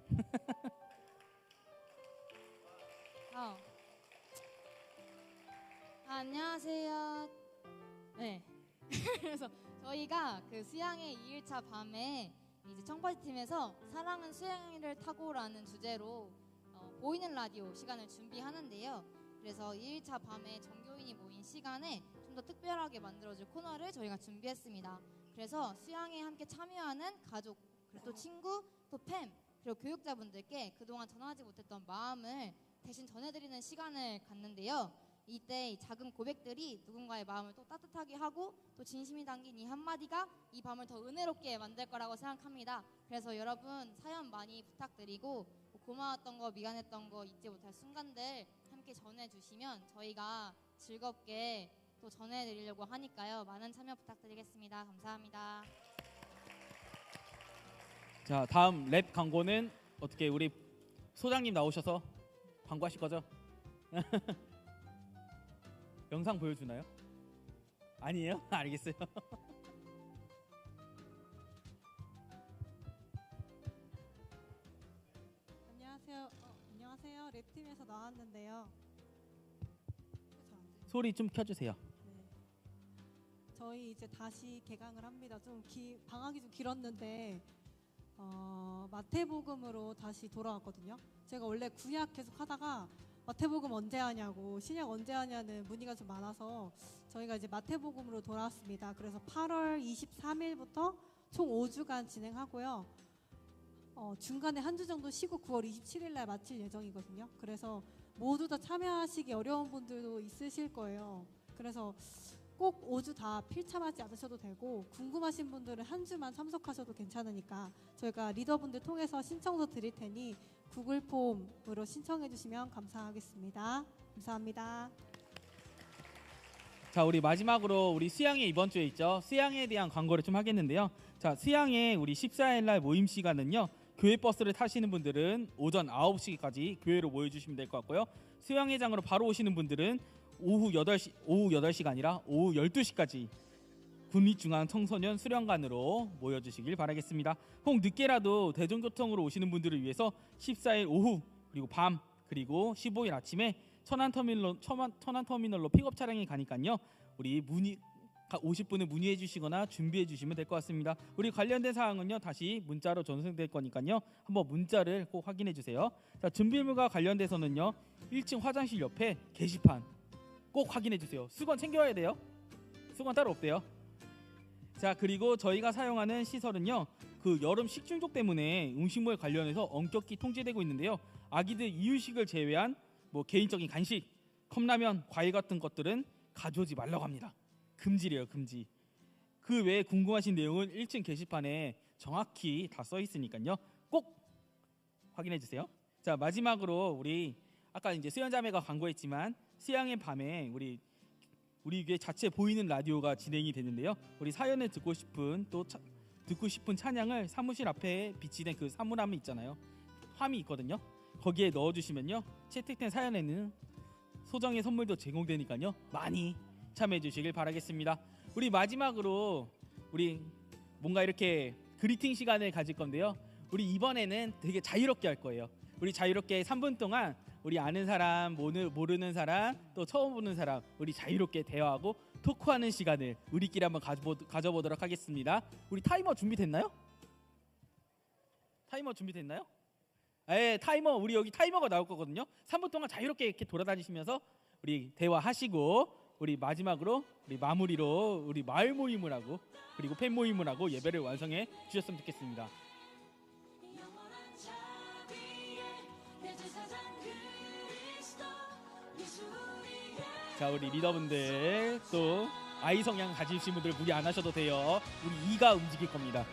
안녕하세요. 네. 그래서 저희가 그 수양회 2일차 밤에 이제 청바지팀에서 사랑은 수양회를 타고라는 주제로 보이는 라디오 시간을 준비하는데요. 그래서 2일차 밤에 정교인이 모인 시간에 좀 더 특별하게 만들어줄 코너를 저희가 준비했습니다. 그래서 수양회에 함께 참여하는 가족, 그리고 또 친구, 또 팸, 그리고 교육자분들께 그동안 전하지 못했던 마음을 대신 전해드리는 시간을 갖는데요. 이때 이 작은 고백들이 누군가의 마음을 또 따뜻하게 하고 또 진심이 담긴 이 한마디가 이 밤을 더 은혜롭게 만들 거라고 생각합니다. 그래서 여러분 사연 많이 부탁드리고 고마웠던 거, 미안했던 거, 잊지 못할 순간들 함께 전해주시면 저희가 즐겁게 또 전해드리려고 하니까요. 많은 참여 부탁드리겠습니다. 감사합니다. 자, 다음 랩 광고는 어떻게 우리 소장님 나오셔서 광고하실 거죠? 영상 보여주나요? 아니에요? 알겠어요. 안녕하세요. 랩팀에서 나왔는데요. 소리 좀 켜주세요. 저희 이제 다시 개강을 합니다. 방학이 좀 길었는데 마태복음으로 다시 돌아왔거든요. 제가 원래 구약 계속 하다가 마태복음 언제 하냐고, 신약 언제 하냐는 문의가 좀 많아서 저희가 이제 마태복음으로 돌아왔습니다. 그래서 8월 23일부터 총 5주간 진행하고요. 중간에 한 주 정도 쉬고 9월 27일 날 마칠 예정이거든요. 그래서 모두 다 참여하시기 어려운 분들도 있으실 거예요. 그래서 꼭 5주 다 필참하지 않으셔도 되고, 궁금하신 분들은 한 주만 참석하셔도 괜찮으니까 저희가 리더분들 통해서 신청서 드릴 테니 구글 폼으로 신청해 주시면 감사하겠습니다. 감사합니다. 자, 우리 마지막으로 우리 수양회 이번 주에 있죠. 수양회에 대한 광고를 좀 하겠는데요. 자, 수양회 우리 14일 날 모임 시간은요. 교회 버스를 타시는 분들은 오전 9시까지 교회로 모여주시면 될 것 같고요. 수양회장으로 바로 오시는 분들은 오후 8시가 아니라 오후 12시까지 국립중앙 청소년 수련관으로 모여주시길 바라겠습니다. 혹 늦게라도 대중교통으로 오시는 분들을 위해서 14일 오후 그리고 밤 그리고 15일 아침에 천안터미널로 픽업 차량이 가니까요. 우리 오실 분은 문의해 주시거나 준비해 주시면 될 것 같습니다. 우리 관련된 사항은요 다시 문자로 전송될 거니까요 한번 문자를 꼭 확인해 주세요. 자, 준비물과 관련돼서는요 1층 화장실 옆에 게시판 꼭 확인해 주세요. 수건 챙겨와야 돼요. 수건 따로 없대요. 자, 그리고 저희가 사용하는 시설은요 그 여름 식중독 때문에 음식물 관련해서 엄격히 통제되고 있는데요. 아기들 이유식을 제외한 뭐 개인적인 간식, 컵라면, 과일 같은 것들은 가져오지 말라고 합니다. 금지래요, 금지. 그 외에 궁금하신 내용은 1층 게시판에 정확히 다 써 있으니까요. 꼭 확인해 주세요. 자, 마지막으로 우리 아까 이제 수연자매가 광고했지만 수양의 밤에 우리 교회 자체 보이는 라디오가 진행이 되는데요. 우리 사연을 듣고 싶은 찬양을 사무실 앞에 비치된 그 사물함이 있잖아요. 함이 있거든요. 거기에 넣어주시면요 채택된 사연에는 소정의 선물도 제공되니까요 많이 참여해 주시길 바라겠습니다. 우리 마지막으로 우리 뭔가 이렇게 그리팅 시간을 가질 건데요. 우리 이번에는 되게 자유롭게 할 거예요. 우리 자유롭게 3분 동안 우리 아는 사람, 모르는 사람, 또 처음 보는 사람 우리 자유롭게 대화하고 토크하는 시간을 우리끼리 한번 가져보도록 하겠습니다. 우리 타이머 준비됐나요? 타이머 준비됐나요? 예, 타이머 우리 여기 타이머가 나올 거거든요. 3분 동안 자유롭게 이렇게 돌아다니시면서 우리 대화하시고 우리 마지막으로 우리 마무리로 우리 마을 모임을 하고 그리고 팬 모임을 하고 예배를 완성해 주셨으면 좋겠습니다. 자, 우리 리더분들 또 아이 성향 가지신 분들 무리 안 하셔도 돼요. 우리 이가 움직일 겁니다.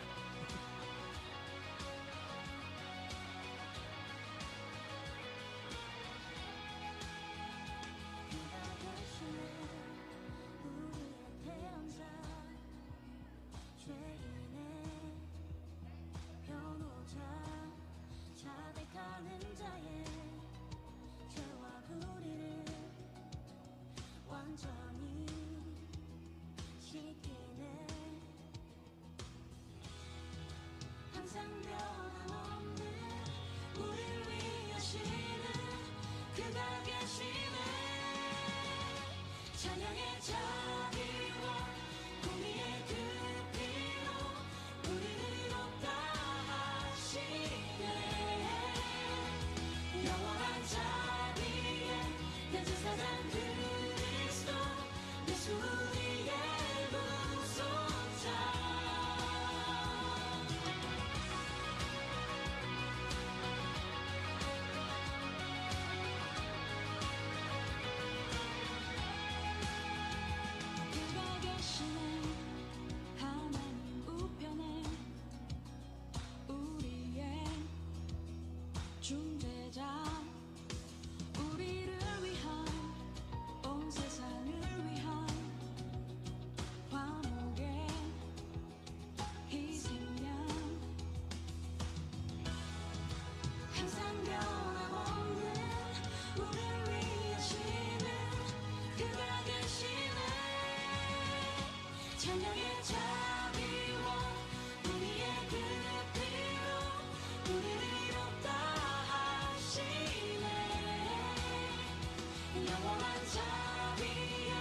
영원한 자비에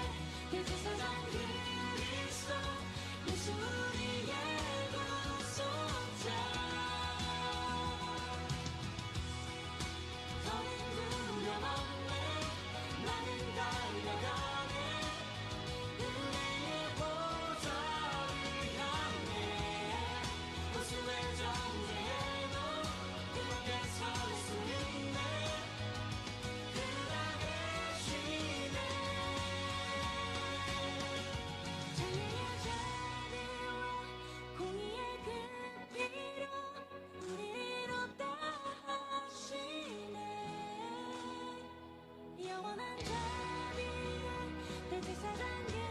그 제사장 그리스도 오직 사랑해